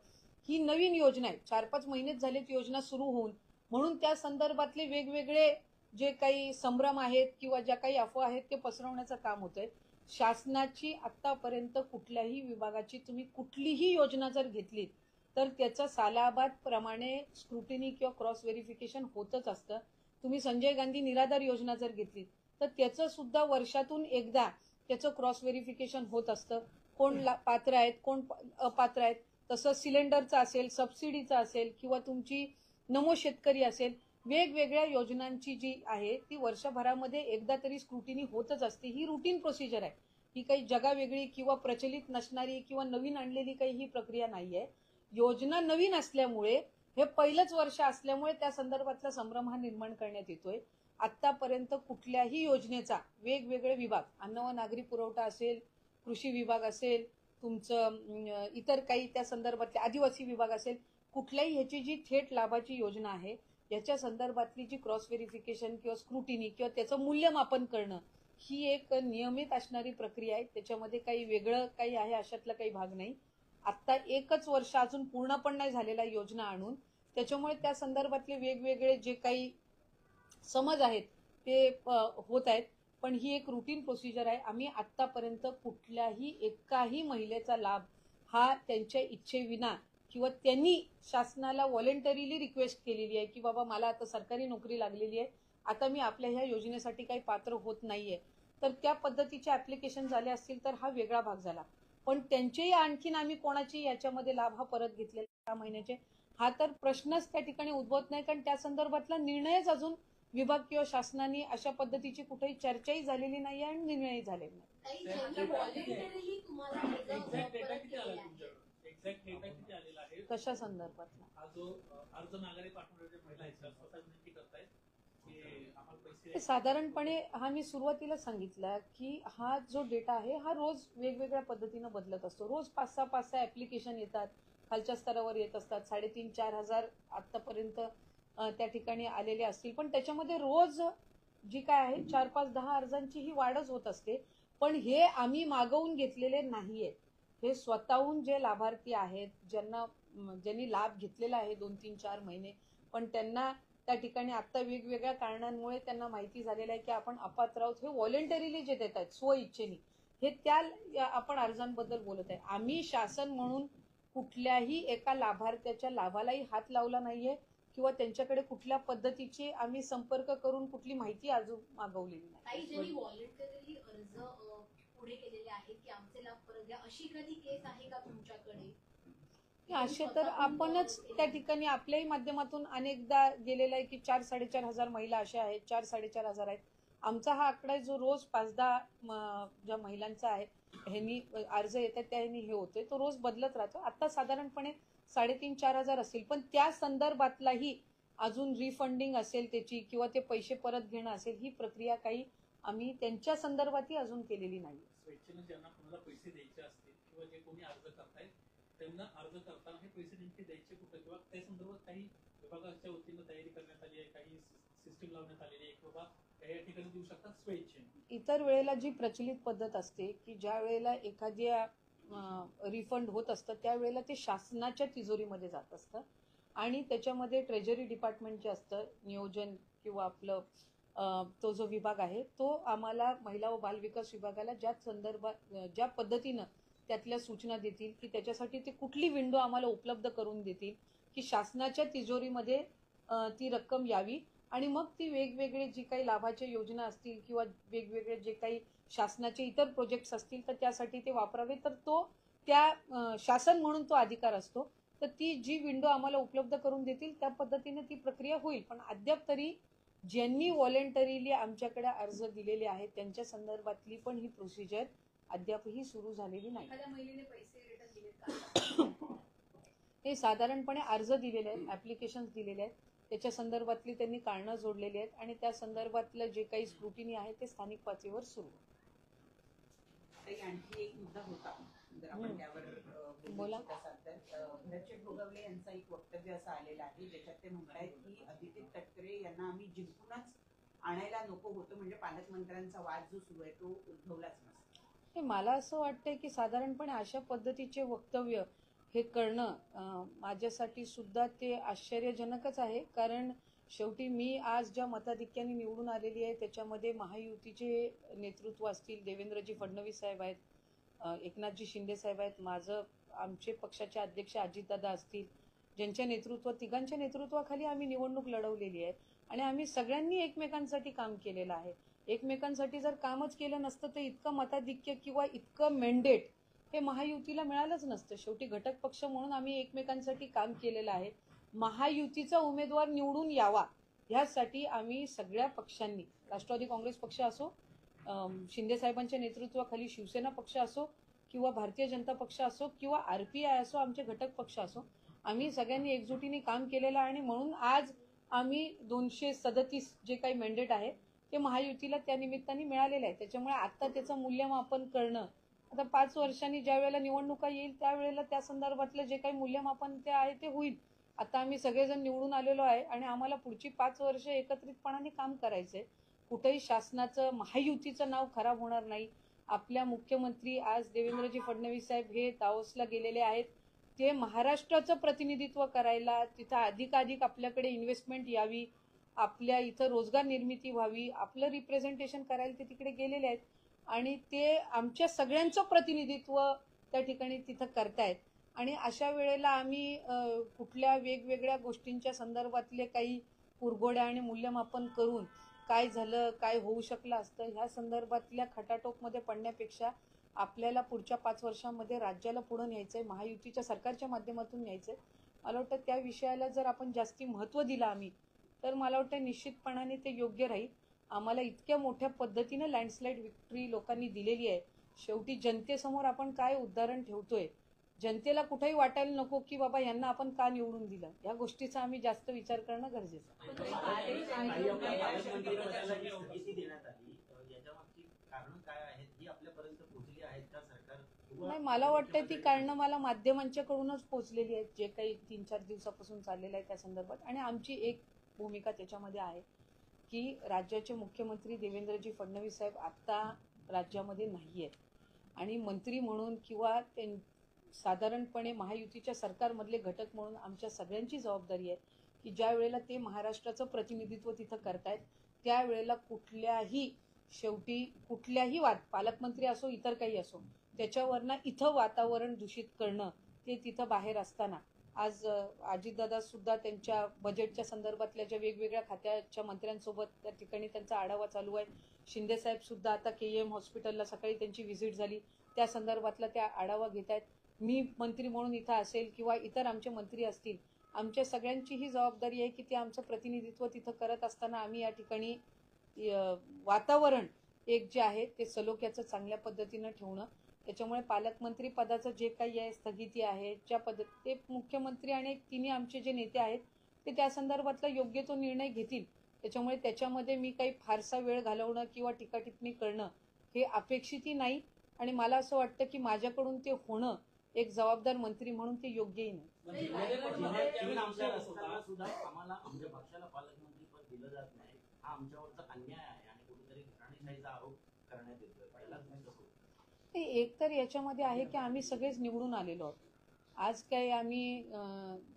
ही नवीन योजना आहे. 4-5 महिनेच झालेत योजना सुरू होऊन. म्हणून त्या संदर्भातले वेगवेगळे जे काही संभ्रम आहेत किंवा ज्या काही अफवा आहेत ते पसरवण्याचं काम होतंय. शासनाची आतापर्यंत कुठल्याही विभागाची तुम्ही कुठलीही योजना जर घेतलीत तर त्याचं सालाबाद प्रमाणे स्क्रुटिनी किंवा क्रॉस व्हेरिफिकेशन होतच असतं. तुम्ही संजय गांधी निराधार योजना जर घेतली तर त्याचं सुद्धा वर्षातून एकदा त्याचं क्रॉस व्हेरिफिकेशन होत असतं. कोण पात्र आहेत कोण अपात्र आहेत. तसं सिलेंडरचं असेल, सबसिडीचं असेल किंवा तुमची नमो शेतकरी असेल, वेगवेगळ्या योजनांची जी आहे ती वर्षभरामध्ये एकदा तरी स्क्रुटिनी होतच असते. ही रुटीन प्रोसिजर आहे. ही काही जगावेगळी किंवा प्रचलित नसणारी किंवा नवीन आणलेली काही ही प्रक्रिया नाहीये. योजना नवीन असल्यामुळे हे पहिलंच वर्ष असल्यामुळे त्या संदर्भातला संभ्रम हा निर्माण करण्यात येतोय. आतापर्यंत कुठल्याही योजनेचा वेगवेगळे विभाग, अन्न व नागरी पुरवठा असेल, कृषी विभाग असेल, तुमचं इतर काही त्या संदर्भातले आदिवासी विभाग असेल, कुठल्याही ह्याची जी थेट लाभाची योजना आहे याच्या संदर्भातली जी क्रॉस व्हेरिफिकेशन किंवा स्क्रुटिनी किंवा त्याचं मूल्यमापन करणं ही एक नियमित असणारी प्रक्रिया आहे. त्याच्यामध्ये काही वेगळं काही आहे अशातला काही भाग नाही. आता एकच वर्ष अजून पूर्ण पण नाही झालेला योजना आणून, त्याच्यामुळे त्या संदर्भातले वेगवेगळे जे काही समज आहेत ते होत आहेत. पण ही एक रुटीन प्रोसिजर आहे. आम्ही आतापर्यंत कुठल्याही एकाही महिलेचा लाभ हा त्यांच्या इच्छेविना किंवा त्यांनी शासनाला व्हॉलेंटरीली रिक्वेस्ट केलेली आहे की बाबा मला आता सरकारी नोकरी लागलेली आहे, आता मी आपल्या ह्या योजनेसाठी काही पात्र होत नाहीये, तर त्या पद्धतीचे ऍप्लिकेशन झाले असतील तर हा वेगळा भाग झाला. पण त्यांचेही आणखीन आम्ही कोणाची याच्यामध्ये लाभ हा परत घेतलेला महिन्याचे हा तर प्रश्नच त्या ठिकाणी उद्भवत नाही, कारण त्या संदर्भातला निर्णयच अजून विभाग किंवा शासनाने अशा पद्धतीची कुठेही चर्चाही झालेली नाही आणि निर्णयही झालेला नाही. काही ज्यांनी voluntarily तुम्हाला अर्ज एक्झॅक्ट डेटा परत किती केलेले आला आहे. तुमच्याकडे? एक्झॅक्ट डेटा किती आलेला आहे? कशा संदर्भातला? हा जो अर्ज माघारी पाठवणाऱ्या महिला आहेत त्या स्वतः विनंती करतायत की आम्हाला पैसे ते साधारणपणे हा मी सुरुवातीला सांगितलं की हा जो डेटा आहे हा रोज वेगवेगळ्या पद्धतीनं बदलत असतो. रोज 5-6 ऍप्लिकेशन येतात, खालच्या स्तरावर येत असतात. 3,500-4,000 हजार आतापर्यंत त्या ठिकाणी आलेले असतील. पण त्याच्यामध्ये रोज जी काय आहे 4-5-10 अर्जांची ही वाढच होत असते. पण हे आम्ही मागवून घेतलेले नाहीये. हे स्वतःहून जे लाभार्थी आहेत, ज्यांनी लाभ घेतलेला आहे 2-3-4 महिने, पण त्यांना त्या ठिकाणी आता वेगवेगळ्या कारणांमुळे त्यांना माहिती झालेलं आहे की आपण अपात्र आहोत, हे व्हॉलेंटरीली जे देत आहेत स्वइच्छेने, हे त्या आपण अर्जांबद्दल बोलत आहे. आम्ही शासन म्हणून कुठल्याही एका लाभार्थ्याच्या लाभालाही हात लावला नाहीये किंवा त्यांच्याकडे कुठल्या पद्धतीचे आम्ही संपर्क करून कुठली माहिती अजून मागवलेली नाही. काही ज्यांनी व्हॉलंटरीली अर्ज पुढे केलेले आहेत की आमचे लाभ परत द्या, अशी एखादी केस आहे का तुमच्याकडे? असे तर आपणच त्या ठिकाणी आपल्याही माध्यमातून अनेकदा गेलेला आहे की 4-4.5 हजार महिला अशा आहेत, 4-4.5 हजार आहेत. आमचा हा आकडा जो रोज 5-10 ज्या महिलांचा आहे ह्यांनी अर्ज येतात त्या ह्यांनी हे होतोय, तो रोज बदलत राहतो. आता साधारणपणे 3,500-4 हजार असतील, पण त्या संदर्भातलाही अजून रिफंडिंग असेल त्याची किंवा ते पैसे परत घेणं असेल, ही प्रक्रिया काही आम्ही त्यांच्या संदर्भातही अजून केलेली नाही. स्वेच्छेनं ज्यांना कोणाला पैसे द्यायचे असतील किंवा जे कोणी अर्ज करतायत त्यांना अर्ज करताना हे पैसे नेमके द्यायचे कुठं किंवा त्या संदर्भात काही विभागाच्या वतीनं तयारी करण्यात आली आहे, काही सिस्टीम लावण्यात आलेली आहे की बाबा या ठिकाणी देऊ शकतात स्वेच्छेने? इतर वेळेला जी प्रचलित पद्धत असते की ज्या वेळेला एखाद्या रिफंड होत असतं त्यावेळेला ते शासनाच्या तिजोरीमध्ये जात असतं आणि त्याच्यामध्ये ट्रेजरी डिपार्टमेंट जे असतं, नियोजन किंवा आपलं तो जो विभाग आहे तो आम्हाला महिला व बालविकास विभागाला ज्या पद्धतीनं त्यातल्या सूचना देतील की त्याच्यासाठी ते कुठली विंडो आम्हाला उपलब्ध करून देतील की शासनाच्या तिजोरीमध्ये ती रक्कम यावी आणि मग ती वेगवेगळे जी काही लाभाच्या योजना असतील किंवा वेगवेगळे जे काही शासनाचे इतर प्रोजेक्ट्स असतील तर त्यासाठी ते वापरावे, तर तो त्या शासन म्हणून तो अधिकार असतो. तर ती जी विंडो आम्हाला उपलब्ध करून देतील त्या पद्धतीने ती प्रक्रिया होईल. पण अद्याप तरी ज्यांनी व्हॉलेंटरीली आमच्याकडे अर्ज दिलेले आहेत त्यांच्या संदर्भातली पण ही प्रोसिजर अद्यापही सुरू झालेली नाही. एखाद्या महिलेने पैसे रिटर्न दिलेत का? हे साधारणपणे अर्ज दिलेले आहेत, ऍप्लिकेशन दिलेले आहेत, त्याच्या संदर्भातली त्यांनी कारणं जोडलेली आहेत आणि त्या संदर्भातलं जे काही स्क्रुटिनी आहे ते स्थानिक पातळीवर सुरू आहे. ताई, आणखी एक मुद्दा होता जर आपण त्यावर बोला. भरतशेठ भोगवले यांचं एक वक्तव्य असं आलेलं आहे ज्याच्यात ते म्हणतायत की अदिती तटकरे यांना आम्ही जिंकूनच आणायला नको होतं, म्हणजे पालकमंत्र्यांचा वाद जो सुरू आहे तो उद्भवलाच नसता. हे मला असं वाटतंय की साधारणपणे अशा पद्धतीचे वक्तव्य हे करणं माझ्यासाठी सुद्धा ते आश्चर्यजनकच आहे. कारण शेवटी मी आज ज्या मताधिक्याने निवडून आलेली आहे त्याच्यामध्ये महायुतीचे नेतृत्व असतील, देवेंद्रजी फडणवीस साहेब आहेत, एकनाथजी शिंदे साहेब आहेत, आमचे पक्षाचे अध्यक्ष अजितदादा असतील, ज्यांच्या तिघांच्या नेतृत्वाखाली आम्ही निवडणूक लढवलेली आहे आणि आम्ही सगळ्यांनी एकमेकांसाठी काम केलेलं आहे. एकमेकांसाठी जर कामच केलं नसतं तर इतकं मताधिक्य किंवा इतकं मेंडेट हे महायुतीला मिळालंच नसतं. शेवटी घटक पक्ष म्हणून आम्ही एकमेकांसाठी काम केलेलं आहे. महायुतीचा उमेदवार निवडून यावा ह्यासाठी आम्ही सगळ्या पक्षांनी, राष्ट्रवादी काँग्रेस पक्ष असो, शिंदे साहेबांच्या नेतृत्वाखाली शिवसेना पक्ष असो किंवा भारतीय जनता पक्ष असो किंवा RPI असो, आमचे घटक पक्ष असो, आम्ही सगळ्यांनी एकजुटीने काम केलेलं आहे आणि म्हणून आज आम्ही 237 जे काही मॅन्डेट आहे ते महायुतीला त्या निमित्ताने मिळालेलं आहे. त्याच्यामुळे आता त्याचं मूल्यमापन करणं, आता 5 वर्षांनी ज्या वेळेला निवडणुका येईल त्यावेळेला त्या संदर्भातलं जे काही मूल्यमापन ते आहे ते होईल. आता आम्ही सगळेजण निवडून आलेलो आहे आणि आम्हाला पुढची 5 वर्ष एकत्रितपणाने काम करायचंय. कुठेही शासनाचं महायुतीचं नाव खराब होणार नाही. आपल्या मुख्यमंत्री आज देवेंद्रजी फडणवीस साहेब हे दावोसला गेलेले आहेत. ते महाराष्ट्राचं प्रतिनिधित्व करायला, तिथं अधिकाधिक आपल्याकडे इन्व्हेस्टमेंट यावी, आपल्या इथं रोजगार निर्मिती व्हावी, आपलं रिप्रेझेंटेशन करायला ते तिकडे गेलेले आहेत आणि ते आमच्या सगळ्यांचं प्रतिनिधित्व त्या ठिकाणी तिथं करतायत. आणि अशा वेळेला आम्ही कुठल्या वेगवेगळ्या गोष्टींच्या संदर्भातले काही कुरघोड्या आणि मूल्यमापन करून काय झालं, काय होऊ शकलं असतं, ह्या संदर्भातल्या खटाटोपमध्ये पडण्यापेक्षा आपल्याला पुढच्या 5 वर्षांमध्ये राज्याला पुढे न्यायचंय, महायुतीच्या सरकारच्या माध्यमातून न्यायचंय. मला वाटतं त्या विषयाला जर आपण जास्ती महत्त्व दिलं आम्ही, तर मला वाटतं निश्चितपणाने ते योग्य राहील. आम्हाला इतक्या मोठ्या पद्धतीनं लँडस्लाईड विक्ट्री लोकांनी दिलेली आहे. शेवटी जनतेसमोर आपण काय उदाहरण ठेवतोय, जनतेला कुठेही वाटायला नको की बाबा यांना आपण का निवडून दिलं. या गोष्टीचा आम्ही जास्त विचार करणं गरजेचं आहे. काही आपल्या पालकमंत्रीपदाला जी स्थगिती देण्यात आली, याच्यामागची कारण काय आहेत ही आपल्यापर्यंत पोहोचली आहेत का सरकार? नाही, मला वाटतं ती कारणं मला माध्यमांच्याकडूनच पोहोचलेली आहेत, जे काही 3-4 दिवसापासून चाललेलं आहे त्या संदर्भात. आणि आमची एक भूमिका त्याच्यामध्ये आहे की राज्याचे मुख्यमंत्री देवेंद्रजी फडणवीस साहेब आत्ता राज्यामध्ये नाही आहेत आणि मंत्री म्हणून किंवा साधारणपणे महायुतीच्या सरकारमधले घटक म्हणून आमच्या सगळ्यांची जबाबदारी आहे की ज्या वेळेला ते महाराष्ट्राचं प्रतिनिधित्व तिथं करतायत त्यावेळेला शेवटी कुठल्याही पालकमंत्री असो इतर काही असो त्याच्यावरनं इथं वातावरण दूषित करणं ते तिथं बाहेर असताना आज अजितदादा सुद्धा त्यांच्या बजेटच्या संदर्भातल्या ज्या वेगवेगळ्या खात्याच्या मंत्र्यांसोबत त्या ठिकाणी त्यांचा आढावा चालू आहे. शिंदे साहेब सुद्धा आता KEM हॉस्पिटलला सकाळी त्यांची व्हिजिट झाली, त्या संदर्भातला त्या आढावा घेत आहेत. मी मंत्री म्हणून इथं असेल किंवा इतर आमचे मंत्री असतील, आमच्या सगळ्यांची ही जबाबदारी आहे की ते आमचं प्रतिनिधित्व तिथं करत असताना आम्ही या ठिकाणी वातावरण एक जे आहे ते सलोख्याचं चांगल्या पद्धतीनं ठेवणं. त्याच्यामुळे पालकमंत्री पदाचं जे काही आहे स्थगिती आहे ज्या ते मुख्यमंत्री आणि तिन्ही आमचे जे नेते आहेत ते त्या संदर्भातला योग्य तो निर्णय घेतील. त्याच्यामुळे त्याच्यामध्ये मी काही फारसा वेळ घालवणं किंवा टीकाटिप्पणी करणं हे अपेक्षितही नाही आणि मला असं वाटतं की माझ्याकडून ते होणं एक जबाबदार मंत्री म्हणून ते योग्यही नाही. जिल्ह्यात आमच्या असताना सुद्धा आम्हाला आमच्या पक्षाला पालकमंत्री पद दिलं जात नाही, हा आमच्यावरचा अन्याय आहे आणि कुठेतरी घराणेशाहीचा आरोप करण्यात येतोय. एक तर याच्यामध्ये आहे की आम्ही सगळेच निवडून आलेलो आहोत. आज काही आम्ही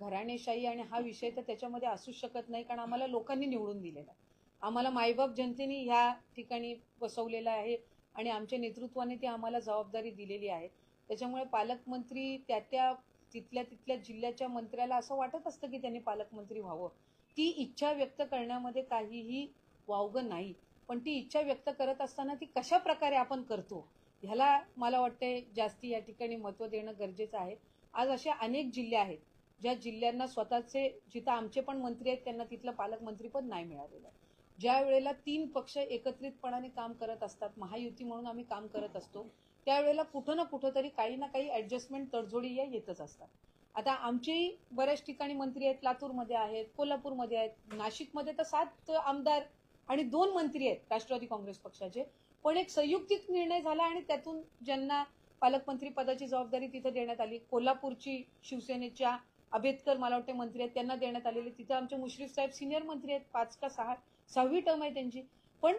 घराणेशाही आणि हा विषय तर त्याच्यामध्ये असूच शकत नाही, कारण आम्हाला लोकांनी निवडून दिलेला आहे. आम्हाला मायबाप जनतेने ह्या ठिकाणी बसवलेलं आहे आणि आमच्या नेतृत्वाने ती आम्हाला जबाबदारी दिलेली आहे. त्याच्यामुळे पालकमंत्री तिथल्या जिल्ह्याच्या मंत्र्याला असं वाटत असतं की त्यांनी पालकमंत्री व्हावं. ती इच्छा व्यक्त करण्यामध्ये काहीही वावगं नाही, पण ती इच्छा व्यक्त करत असताना ती कशा प्रकारे आपण करतो ह्याला मला वाटते जास्ती या ठिकाणी महत्त्व देणं गरजेचं आहे. आज असे अनेक जिल्हे आहेत ज्या जिल्ह्यांना स्वतःचे, जिथं आमचे पण मंत्री आहेत त्यांना तिथलं पालकमंत्रीपद नाही मिळालेलं आहे. ज्या वेळेला 3 पक्ष एकत्रितपणाने काम करत असतात, महायुती म्हणून आम्ही काम करत असतो, त्यावेळेला कुठं ना कुठं तरी काही ना काही ऍडजस्टमेंट तडजोडी या येतच असतात. आता आमचेही बऱ्याच ठिकाणी मंत्री आहेत, लातूरमध्ये आहेत, कोल्हापूरमध्ये आहेत, नाशिकमध्ये तर 7 आमदार आणि 2 मंत्री आहेत राष्ट्रवादी काँग्रेस पक्षाचे. पण एक संयुक्तिक निर्णय झाला आणि त्यातून ज्यांना पालकमंत्री पदाची जबाबदारी तिथे देण्यात आली, कोल्हापूरची शिवसेनेच्या आंबेडकर मला वाटते मंत्री आहेत त्यांना देण्यात आलेले. तिथे आमचे मुश्रीफ साहेब सिनियर मंत्री आहेत, 5 का 6वी टर्म आहे त्यांची. पण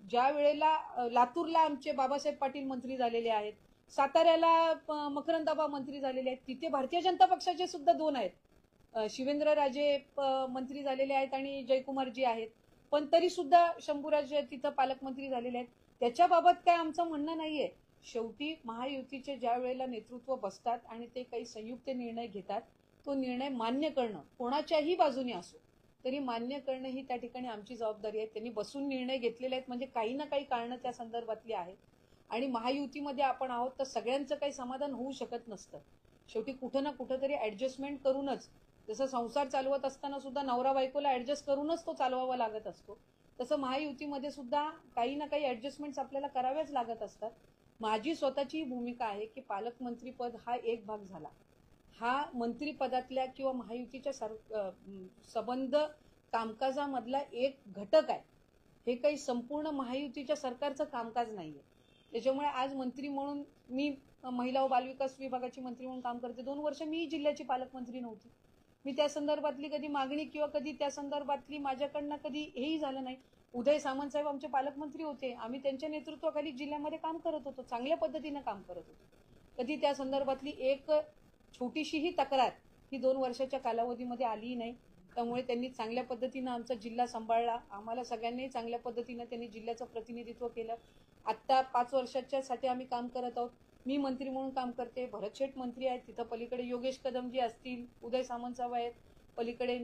ज्या वेळेला लातूरला आमचे बाबासाहेब पाटील मंत्री झालेले आहेत, साताऱ्याला मकरंदाबा मंत्री झालेले आहेत, तिथे भारतीय जनता पक्षाचे सुद्धा 2 आहेत, शिवेंद्रराजे मंत्री झालेले आहेत आणि जयकुमारजी आहेत. पण तरी सुद्धा शंभूराज तिथं पालकमंत्री झालेले आहेत. त्याच्याबाबत काय आमचं म्हणणं नाहीये. शेवटी महायुतीचे ज्या वेळेला नेतृत्व बसतात आणि ते काही संयुक्त निर्णय घेतात, तो निर्णय मान्य करणं कोणाच्याही बाजूने असो तरी मान्य करणं ही त्या ठिकाणी आमची जबाबदारी आहे. त्यांनी बसून निर्णय घेतलेले आहेत म्हणजे काही ना काही कारणं त्या संदर्भातली आहेत आणि महायुतीमध्ये आपण आहोत तर सगळ्यांचं काही समाधान होऊ शकत नसतं. शेवटी कुठं ना कुठं तरी ऍडजस्टमेंट करूनच, जसं संसार चालवत असताना सुद्धा नवरा बायकोला ऍडजस्ट करूनच तो चालवावा लागत असतो, तसं महायुतीमध्ये सुद्धा काही ना काही ऍडजस्टमेंट्स आपल्याला कराव्याच लागत असतात. माझी स्वतःची भूमिका आहे की पालकमंत्रीपद हा एक भाग झाला, हा मंत्रिपदातल्या किंवा महायुतीच्या संबंध कामकाजामधला एक घटक आहे. हे काही संपूर्ण महायुतीच्या सरकारचं कामकाज नाहीये. त्याच्यामुळे आज मंत्री म्हणून मी महिला व बालविकास विभागाची मंत्री म्हणून काम करते. 2 वर्ष मी जिल्ह्याची पालकमंत्री नव्हती. मी त्या संदर्भातली कधी मागणी किंवा कधी त्या संदर्भातली माझ्याकडनं कधी हेही झालं नाही. उदय सामंत साहेब आमचे पालकमंत्री होते. आम्ही त्यांच्या नेतृत्वाखाली जिल्ह्यामध्ये काम करत होतो, चांगल्या पद्धतीनं काम करत होतो. कधी त्या संदर्भातली एक छोटीशीही तक्रार ही 2 वर्षाच्या कालावधीमध्ये आली नाही. त्यामुळे त्यांनी चांगल्या पद्धतीनं आमचा जिल्हा सांभाळला. आम्हाला सगळ्यांनी चांगल्या पद्धतीनं त्यांनी जिल्ह्याचं प्रतिनिधित्व केलं. आत्ता 5 वर्षाच्या साठी आम्ही काम करत आहोत. मी मंत्री म्हणून काम करते, भरत शेठ मंत्री आहेत, तिथं पलीकडे योगेश कदमजी असतील, उदय सामंत साहेब आहेत, पलीकडे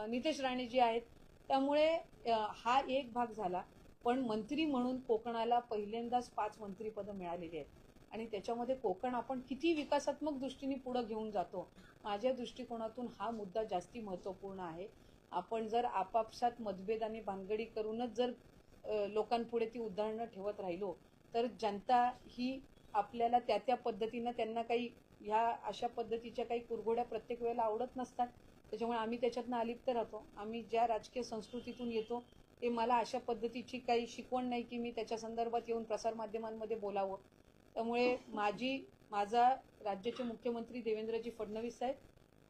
नितेश राणेजी आहेत. त्यामुळे हा एक भाग झाला. पण मंत्री म्हणून कोकणाला पहिल्यांदाच 5 मंत्रिपदं मिळालेली आहेत आणि त्याच्यामध्ये कोकण आपण किती विकासात्मक दृष्टीने पुढे घेऊन जातो, माझ्या दृष्टिकोनातून हा मुद्दा जास्ती महत्त्वपूर्ण आहे. आपण जर आपापसात मतभेद आणि भानगडी करूनच जर लोकांपुढे ती उदाहरणं ठेवत राहिलो तर जनता ही आपल्याला त्या पद्धतीनं त्यांना काही ह्या अशा पद्धतीच्या काही कुरघोड्या प्रत्येक वेळेला आवडत नसतात. त्याच्यामुळे आम्ही त्याच्यातनं अलिप्त राहतो. आम्ही ज्या राजकीय संस्कृतीतून येतो ते मला अशा पद्धतीची काही शिकवण नाही की मी त्याच्या संदर्भात येऊन प्रसारमाध्यमांमध्ये बोलावं. त्यामुळे माझा राज्याचे मुख्यमंत्री देवेंद्रजी फडणवीस साहेब,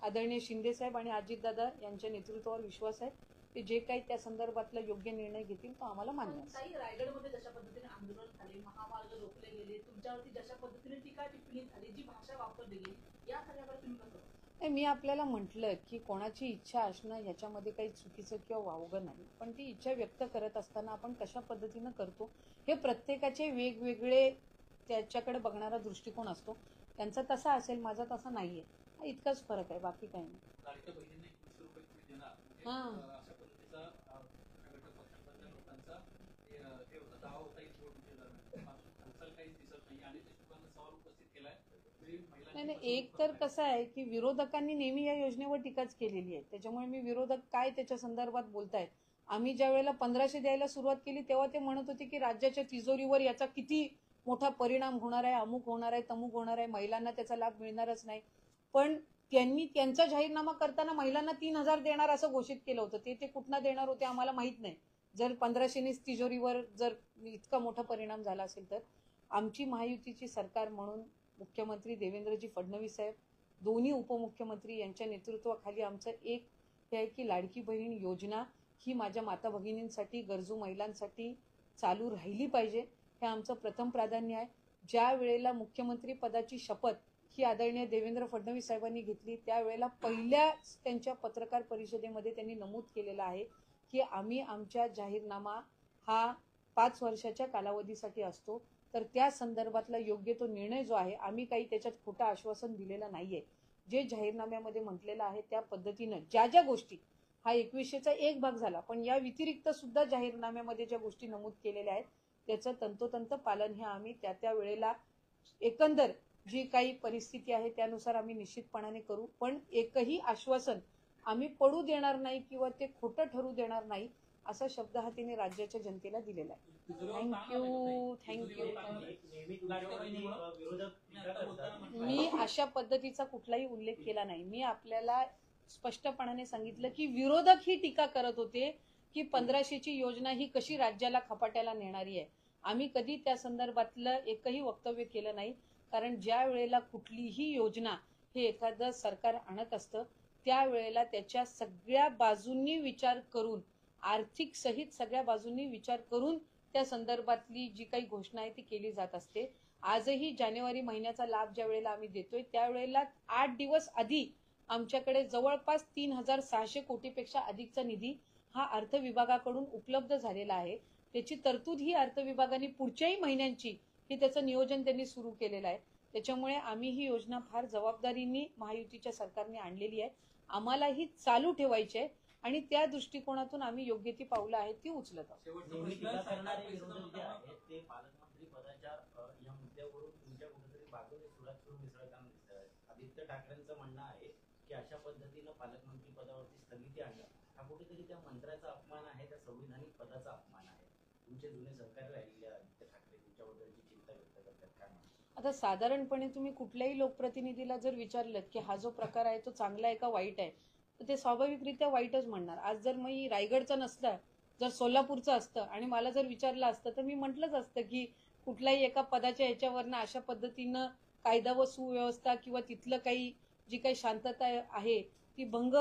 आदरणीय शिंदे साहेब आणि अजितदादा यांच्या नेतृत्वावर विश्वास आहे. ते जे काही त्या संदर्भातला योग्य निर्णय घेतील तो आम्हाला मान्य असेल. काही रायगडमध्ये जशा पद्धतीने आंदोलन झाले, महामार्ग रोखले गेले, तुमच्यावरती जशा पद्धतीने टीका टिप्पणी झाली, जी भाषा वापरली गेली, या सगळ्याकडे तुम्ही कसं बघता? मी आपल्याला म्हटलं की कोणाची इच्छा असणं याच्यामध्ये काही चुकीचं किंवा वावगं नाही. पण ती इच्छा व्यक्त करत असताना आपण कशा पद्धतीनं करतो हे प्रत्येकाचे वेगवेगळे त्याच्याकडे बघणारा दृष्टिकोन असतो. त्यांचा तसा असेल, माझा तसा नाहीये. हा इतकाच फरक आहे, बाकी काही नाही. लाडक्या बहिणींना 21 रुपये तुम्ही देणार म्हणजे अशा पद्धतीचा घटक पक्षांमधल्या लोकांचा हे होता दावा होता की निवडणुकीच्या हालचाल काहीच दिसत नाही आणि देशमुखांना सवाल उपस्थित केलाय. नाही, एक तर कसं आहे की विरोधकांनी नेहमी या योजनेवर टीकाच केलेली आहे. त्याच्यामुळे मी विरोधक काय त्याच्या संदर्भात बोलतायत. आम्ही ज्या वेळेला 1500 द्यायला सुरुवात केली तेव्हा ते म्हणत होते की राज्याच्या तिजोरीवर याचा किती मोठा परिणाम होणार आहे, अमुक होणार आहे, तमुक होणार आहे, महिलांना त्याचा लाभ मिळणारच नाही. पण त्यांनी त्यांचा जाहीरनामा करताना महिलांना 3000 देणार असं घोषित केलं होतं. ते कुठनं देणार होते आम्हाला माहित नाही. जर 1500 तिजोरीवर जर इतका मोठा परिणाम झाला असेल तर आमची महायुतीची सरकार म्हणून मुख्यमंत्री देवेंद्रजी फडणवीस साहेब, दोन्ही उपमुख्यमंत्री यांच्या नेतृत्वाखाली आमचं एक हे आहे की लाडकी बहीण योजना ही माझ्या माता भगिनींसाठी, गरजू महिलांसाठी चालू राहिली पाहिजे. हे आमचं प्रथम प्राधान्य आहे. ज्या वेळेला मुख्यमंत्री पदाची शपथ ही आदरणीय देवेंद्र फडणवीस साहेबांनी घेतली त्यावेळेला पहिल्याच त्यांच्या पत्रकार परिषदेमध्ये त्यांनी नमूद केलेलं आहे की आम्ही आमच्या जाहीरनामा हा 5 वर्षाच्या कालावधीसाठी असतो. तर त्या संदर्भातला योग्य तो निर्णय जो आहे, आम्ही काही त्याच्यात खोटं आश्वासन दिलेलं नाहीये. जे जाहीरनाम्यामध्ये म्हटलेलं आहे त्या पद्धतीनं ज्या गोष्टी, हा 2100चा एक भाग झाला, पण या व्यतिरिक्त सुद्धा जाहीरनाम्यामध्ये ज्या गोष्टी नमूद केलेल्या आहेत त्याचं तंतोतंत पालन हे आम्ही त्या वेळेला एकंदर जी काही परिस्थिती आहे त्यानुसार आम्ही निश्चितपणाने करू. पण एकही आश्वासन आम्ही पडू देणार नाही किंवा ते खोटं ठरू देणार नाही असा शब्द हा तिने राज्याच्या जनतेला दिलेला आहे. थँक्यू. मी अशा पद्धतीचा कुठलाही उल्लेख केला नाही. मी आपल्याला स्पष्टपणाने सांगितलं की विरोधक ही टीका करत होते की 1500ची योजना ही कशी राज्याला खपाट्याला नेणारी आहे. आम्ही कधी त्या संदर्भातलं एकही वक्तव्य केलं नाही. कारण ज्या वेळेला कुठलीही योजना हे एखादं सरकार आणत असतं त्यावेळेला त्याच्या सगळ्या बाजूंनी विचार करून, आर्थिक सहित सगळ्या बाजूंनी विचार करून त्या संदर्भातली जी काही घोषणा आहे ती केली जात असते. आजही जानेवारी महिन्याचा लाभ ज्या वेळेला आम्ही देतोय त्यावेळेला 8 दिवस आधी आमच्याकडे जवळपास 3600 कोटीपेक्षा अधिकचा निधी हा अर्थ विभागाकडून उपलब्ध झालेला आहे. त्याची तरतूद ही अर्थ विभागाने पुढच्याही महिन्यांची ही त्याचं नियोजन त्यांनी सुरू केलेलं आहे. त्याच्यामुळे आम्ही ही योजना फार जबाबदारीने महायुतीच्या सरकारने आणलेली आहे. आम्हाला ही चालू ठेवायची आहे आणि त्या दृष्टिकोनातून आम्ही योग्य ती पावलं आहेत ती उचलत आहोत. ते पालकमंत्री पदाच्या या मुद्द्यावरून तुमच्या कुठेतरी बाजूने सुरू मिसळताना दिसत आहेत. आदित्य ठाकरेंचं म्हणणं आहे की अशा पद्धतीनं पालकमंत्री पदावरती स्थगिती आणणं हा कुठेतरी त्या मंत्र्याचा अपमान आहे, त्या संविधानिक पदाचा अपमान आहे. तुमचे जुने सहकारी राहिलेले आदित्य ठाकरे तुमच्याबद्दलची चिंता व्यक्त करतात, काय म्हणतात? आता साधारणपणे तुम्ही कुठल्याही लोकप्रतिनिधीला जर विचारलं की हा जो प्रकार आहे तो चांगला आहे का वाईट आहे, तर ते स्वाभाविकरित्या वाईटच म्हणणार. आज जर मी रायगडचा नसता, जर सोलापूरचं असतं आणि मला जर विचारलं असतं तर मी म्हटलंच असतं की कुठल्याही एका पदाच्या याच्यावरनं अशा पद्धतीनं कायदा व सुव्यवस्था किंवा तिथलं काही जी काही शांतता आहे ती भंग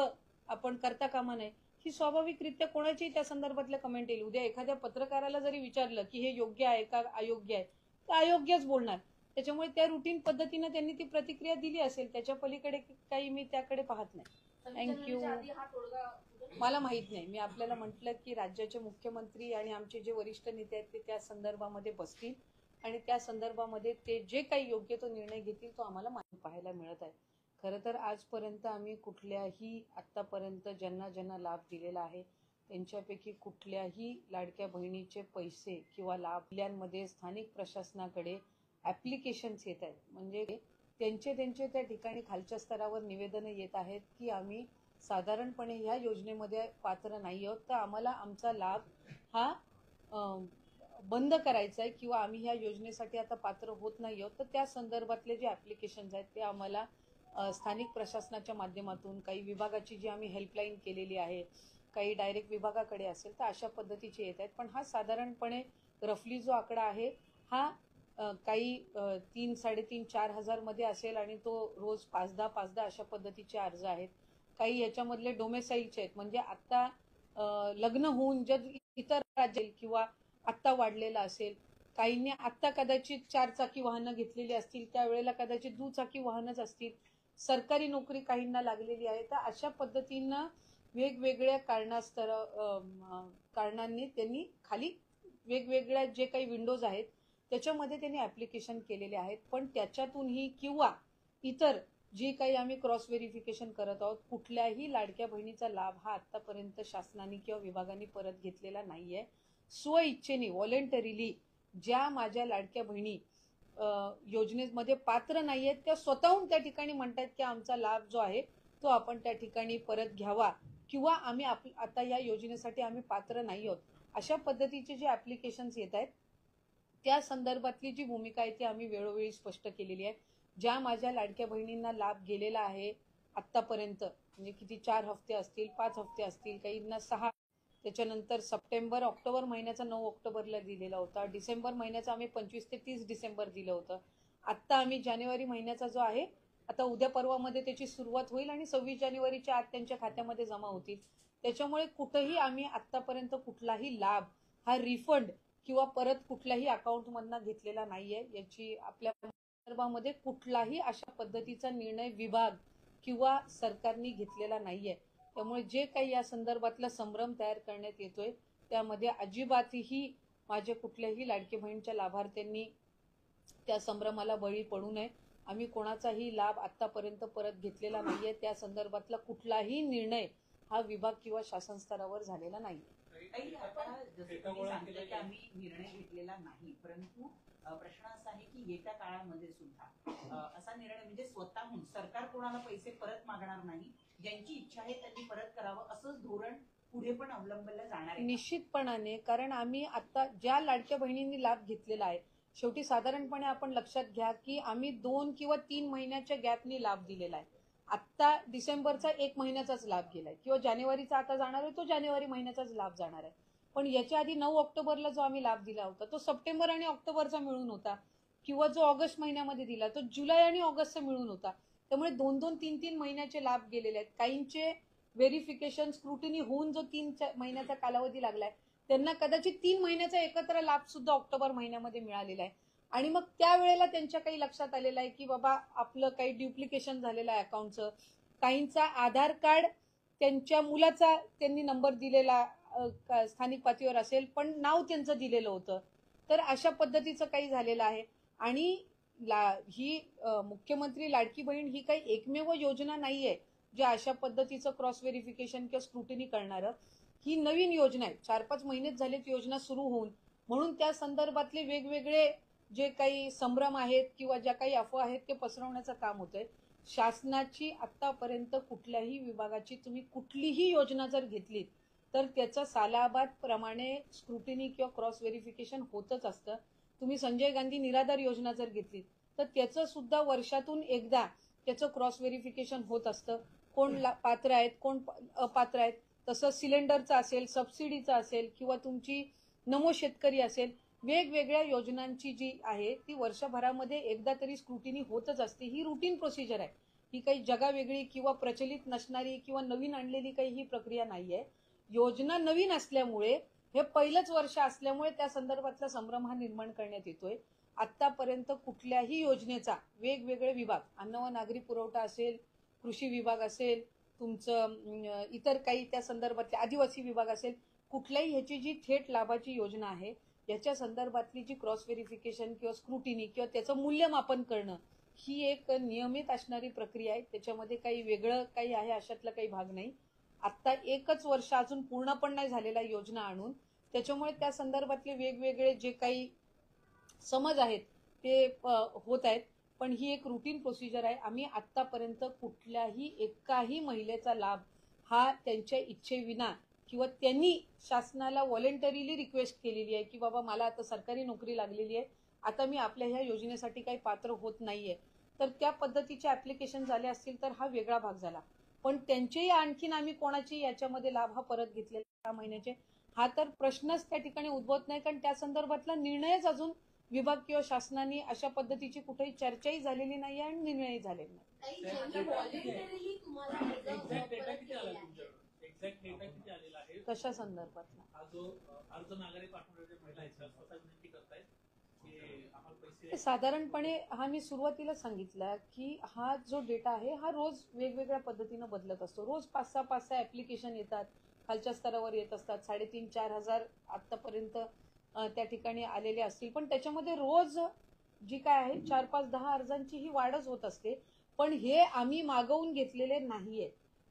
आपण करता कामा नये. ही स्वाभाविकरित्या कोणाची त्या संदर्भातल्या कमेंट येईल. उद्या एखाद्या पत्रकाराला जरी विचारलं की हे योग्य आहे का अयोग्य आहे, तर अयोग्यच बोलणार. त्याच्यामुळे त्या रुटीन पद्धतीनं त्यांनी ती प्रतिक्रिया दिली असेल, त्याच्या पलीकडे काही मी त्याकडे पाहत नाही. संविधानाच्या आधी हा तोडगा कुठे- मला माहित नाही. मी आपल्याला म्हटलं की राज्याचे मुख्यमंत्री आणि आमचे जे वरिष्ठ नेते आहेत ते त्या संदर्भामध्ये बसतील आणि त्या संदर्भामध्ये ते जे काही योग्य तो निर्णय घेतील तो आम्हाला पाहायला मिळत आहे. खरं तर आजपर्यंत आम्ही कुठल्याही आतापर्यंत ज्यांना ज्यांना लाभ दिलेला आहे त्यांच्यापैकी कुठल्याही लाडक्या बहिणीचे पैसे किंवा लाभ जिल्ह्यांमध्ये स्थानिक प्रशासनाकडे ऍप्लिकेशन्स येत आहेत. म्हणजे त्यांचे त्या ठिकाणी खालच्या स्तरावर निवेदनं येत आहेत की आम्ही साधारणपणे ह्या योजनेमध्ये पात्र नाही आहोत, तर आम्हाला आमचा लाभ हा बंद करायचा आहे किंवा आम्ही ह्या योजनेसाठी आता पात्र होत नाही आहोत. तर त्या संदर्भातले जे ऍप्लिकेशन्स आहेत ते आम्हाला स्थानिक प्रशासनाच्या माध्यमातून, काही विभागाची जी आम्ही हेल्पलाईन केलेली आहे, काही डायरेक्ट विभागाकडे असेल, तर अशा पद्धतीचे येत आहेत. पण हा साधारणपणे रफली जो आकडा आहे हा काही 3, 3.5, 4 हजार मध्ये असेल आणि तो रोज 5-10 अशा पद्धतीचे अर्ज आहेत. काही याच्यामधले डोमेसाईलचे आहेत, म्हणजे आता लग्न होऊन जर इतर राज्यात किंवा आत्ता वाढलेला असेल, काहींनी आत्ता कदाचित 4 चाकी वाहनं घेतलेली असतील, त्यावेळेला कदाचित दुचाकी वाहनच असतील, सरकारी नोकरी काहींना लागलेली आहे. तर अशा पद्धतीनं वेगवेगळ्या कारणांनी त्यांनी खाली वेगवेगळ्या जे काही विंडोज आहेत त्याच्यामध्ये त्यांनी ऍप्लिकेशन केलेले आहेत. पण त्याच्यातूनही किंवा इतर जी काही आम्ही क्रॉस व्हेरिफिकेशन करत आहोत, कुठल्याही लाडक्या बहिणीचा लाभ हा आतापर्यंत शासनाने किंवा विभागाने परत घेतलेला नाहीये. स्वइच्छेने व्हॉलेंटरीली ज्या माझ्या लाडक्या बहिणी योजनेमध्ये पात्र नाहीयेत त्या स्वतःहून त्या ठिकाणी म्हणतात की आमचा लाभ जो आहे तो आपण त्या ठिकाणी परत घ्यावा किंवा आम्ही आता या योजनेसाठी आम्ही पात्र नाही आहोत, अशा पद्धतीचे जे ऍप्लिकेशन्स येत आहेत त्या संदर्भातली जी भूमिका आहे ती आम्ही वेळोवेळी स्पष्ट केलेली आहे. ज्या माझ्या लाडक्या बहिणींना लाभ गेलेला आहे आतापर्यंत, म्हणजे किती 4 हफ्ते असतील, 5 हफ्ते असतील, काहींना 6, त्याच्यानंतर सप्टेंबर ऑक्टोबर महिन्याचा 9 ऑक्टोबरला दिलेला होता, डिसेंबर महिन्याचा आम्ही 25 ते 30 डिसेंबर दिलं होतं. आत्ता आम्ही जानेवारी महिन्याचा जो आहे आता उद्या परवामध्ये त्याची सुरुवात होईल आणि 26 जानेवारीच्या आत त्यांच्या खात्यामध्ये जमा होतील. त्याच्यामुळे कुठेही आम्ही आतापर्यंत कुठलाही लाभ हा रिफंड किंवा परत कुठल्याही अकाउंटमधनं घेतलेला नाहीये. याची आपल्या संदर्भामध्ये कुठलाही अशा पद्धतीचा निर्णय विभाग किंवा सरकारने घेतलेला नाहीये. त्यामुळे जे काही या संदर्भातला संभ्रम तयार करण्यात येतोय त्यामध्ये अजिबातही माझे कुठल्याही लाडकी बहिणीच्या लाभार्थ्यांनी त्या संभ्रमाला बळी पडू नये. आम्ही कोणाचाही लाभ आतापर्यंत परत घेतलेला नाहीये. त्या संदर्भातला कुठलाही निर्णय हा विभाग किंवा शासन स्तरावर झालेला नाहीये. ताई, आता जसं तुम्ही सांगितलं की आम्ही निर्णय घेतलेला नाही, परंतु प्रश्न असा आहे की येत्या काळामध्ये सुद्धा असा निर्णय म्हणजे स्वतःहून सरकार कोणाला पैसे परत मागणार नाही, ज्यांची इच्छा आहे त्यांनी परत करावं असंच धोरण पुढे पण अवलंबलं जाणार आहे. निश्चितपणाने, कारण आम्ही आता ज्या लाडक्या बहिणींनी लाभ घेतलेला आहे, शेवटी साधारणपणे आपण लक्षात घ्या की आम्ही 2 किंवा 3 महिन्याच्या गॅपनी लाभ दिलेला आहे. आत्ता डिसेंबरचा 1 महिन्याचाच लाभ गेलाय किंवा जानेवारीचा आता जाणार आहे तो जानेवारी महिन्याचाच लाभ जाणार आहे. पण याच्या आधी 9 ऑक्टोबरला जो आम्ही लाभ दिला होता तो सप्टेंबर आणि ऑक्टोबरचा मिळून होता, किंवा जो ऑगस्ट महिन्यामध्ये दिला तो जुलै आणि ऑगस्टचा मिळून होता. त्यामुळे 2-2, 3-3 महिन्याचे लाभ गेलेले आहेत. काहींचे व्हेरिफिकेशन स्क्रुटिनी होऊन जो 3 महिन्याचा कालावधी लागलाय त्यांना कदाचित 3 महिन्याचा एकत्र लाभ सुद्धा ऑक्टोबर महिन्यामध्ये मिळालेला आहे. आणि मग त्यावेळेला त्यांच्या काही लक्षात आलेलं आहे की बाबा आपलं काही ड्युप्लिकेशन झालेलं आहे अकाउंटचं. काहींचा आधार कार्ड त्यांच्या मुलाचा त्यांनी नंबर दिलेला स्थानिक पातळीवर असेल पण नाव त्यांचं दिलेलं होतं, तर अशा पद्धतीचं काही झालेलं आहे. आणि ही मुख्यमंत्री लाडकी बहीण ही काही एकमेव योजना नाहीये जे अशा पद्धतीचं क्रॉस व्हेरिफिकेशन किंवा स्क्रुटिनी करणारं. ही नवीन योजना आहे, 4-5 महिनेच झालेत योजना सुरू होऊन. म्हणून त्या संदर्भातले वेगवेगळे जे काही संभ्रम आहेत किंवा ज्या काही अफवा आहेत ते पसरवण्याचं काम होतंय. शासनाची आतापर्यंत कुठल्याही विभागाची तुम्ही कुठलीही योजना जर घेतलीत तर त्याचं सालाबाद प्रमाणे स्क्रुटिनी किंवा क्रॉस व्हेरिफिकेशन होतच असतं. तुम्ही संजय गांधी निराधार योजना जर घेतलीत तर त्याचं सुद्धा वर्षातून एकदा त्याचं क्रॉस व्हेरिफिकेशन होत असतं. कोण पात्र आहेत, कोण अपात्र आहेत. तसं सिलेंडरचं असेल, सबसिडीचं असेल किंवा तुमची नमो शेतकरी असेल, वेगवेगळ्या योजनांची जी आहे ती वर्षभरामध्ये एकदा तरी स्क्रुटिनी होतच असते. ही रुटीन प्रोसिजर आहे. ही काही जगावेगळी किंवा प्रचलित नसणारी किंवा नवीन आणलेली काही ही प्रक्रिया नाहीये. योजना नवीन असल्यामुळे, हे पहिलंच वर्ष असल्यामुळे त्या संदर्भातला संभ्रम हा निर्माण करण्यात येतोय. आतापर्यंत कुठल्याही योजनेचा वेगवेगळे विभाग, अन्न व नागरी पुरवठा असेल, कृषी विभाग असेल, तुमचं इतर काही त्या संदर्भातले आदिवासी विभाग असेल, कुठल्याही ह्याची जी थेट लाभाची योजना आहे याच्या संदर्भातली जी क्रॉस व्हेरिफिकेशन किंवा स्क्रुटिनी किंवा त्याचं मूल्यमापन करणं ही एक नियमित असणारी प्रक्रिया आहे. त्याच्यामध्ये काही वेगळं काही आहे अशातला काही भाग नाही. आता एकच वर्ष अजून पूर्ण पण नाही झालेला योजना आणून, त्याच्यामुळे त्या संदर्भातले वेगवेगळे जे काही समज आहेत ते होत आहेत. पण ही एक रुटीन प्रोसिजर आहे. आम्ही आतापर्यंत कुठल्याही एकाही महिलेचा लाभ हा त्यांच्या इच्छेविना किंवा त्यांनी शासनाला व्हॉलेंटरीली रिक्वेस्ट केलेली आहे की बाबा मला आता सरकारी नोकरी लागलेली आहे, आता मी आपल्या ह्या योजनेसाठी काही पात्र होत नाहीये, तर त्या पद्धतीचे ऍप्लिकेशन झाले असतील तर हा वेगळा भाग झाला. पण त्यांचेही आणखीन आम्ही कोणाची याच्यामध्ये लाभ हा परत घेतलेला 6 महिन्याचे हा तर प्रश्नच त्या ठिकाणी उद्भवत नाही, कारण त्या संदर्भातला निर्णयच अजून विभाग किंवा शासनाने अशा पद्धतीची कुठेही चर्चाही झालेली नाही आणि निर्णयही झालेला नाही. काही ज्यांनी voluntarily तुम्हाला अर्ज एक्झॅक्ट डेटा परत किती केलेला आला आहे. तुमच्याकडे? एक्झॅक्ट डेटा किती आलेला आहे? कशा संदर्भातला? हा जो अर्ज नागरिक पाठवणाऱ्या महिला आहेत त्या स्वतः विनंती करतायत की आम्हाला पैसे ते साधारणपणे हा मी सुरुवातीला सांगितलं की हा जो डेटा आहे हा रोज वेगवेगळ्या पद्धतीनं बदलत असतो. रोज 5-6 ऍप्लिकेशन येतात, खालच्या स्तरावर येत असतात. 3,500-4,000 हजार आतापर्यंत त्या ठिकाणी आलेले असतील. पण त्याच्यामध्ये रोज जी काय आहे 4-5-10 अर्जांची ही वाढच होत असते. पण हे आम्ही मागवून घेतलेले नाहीये.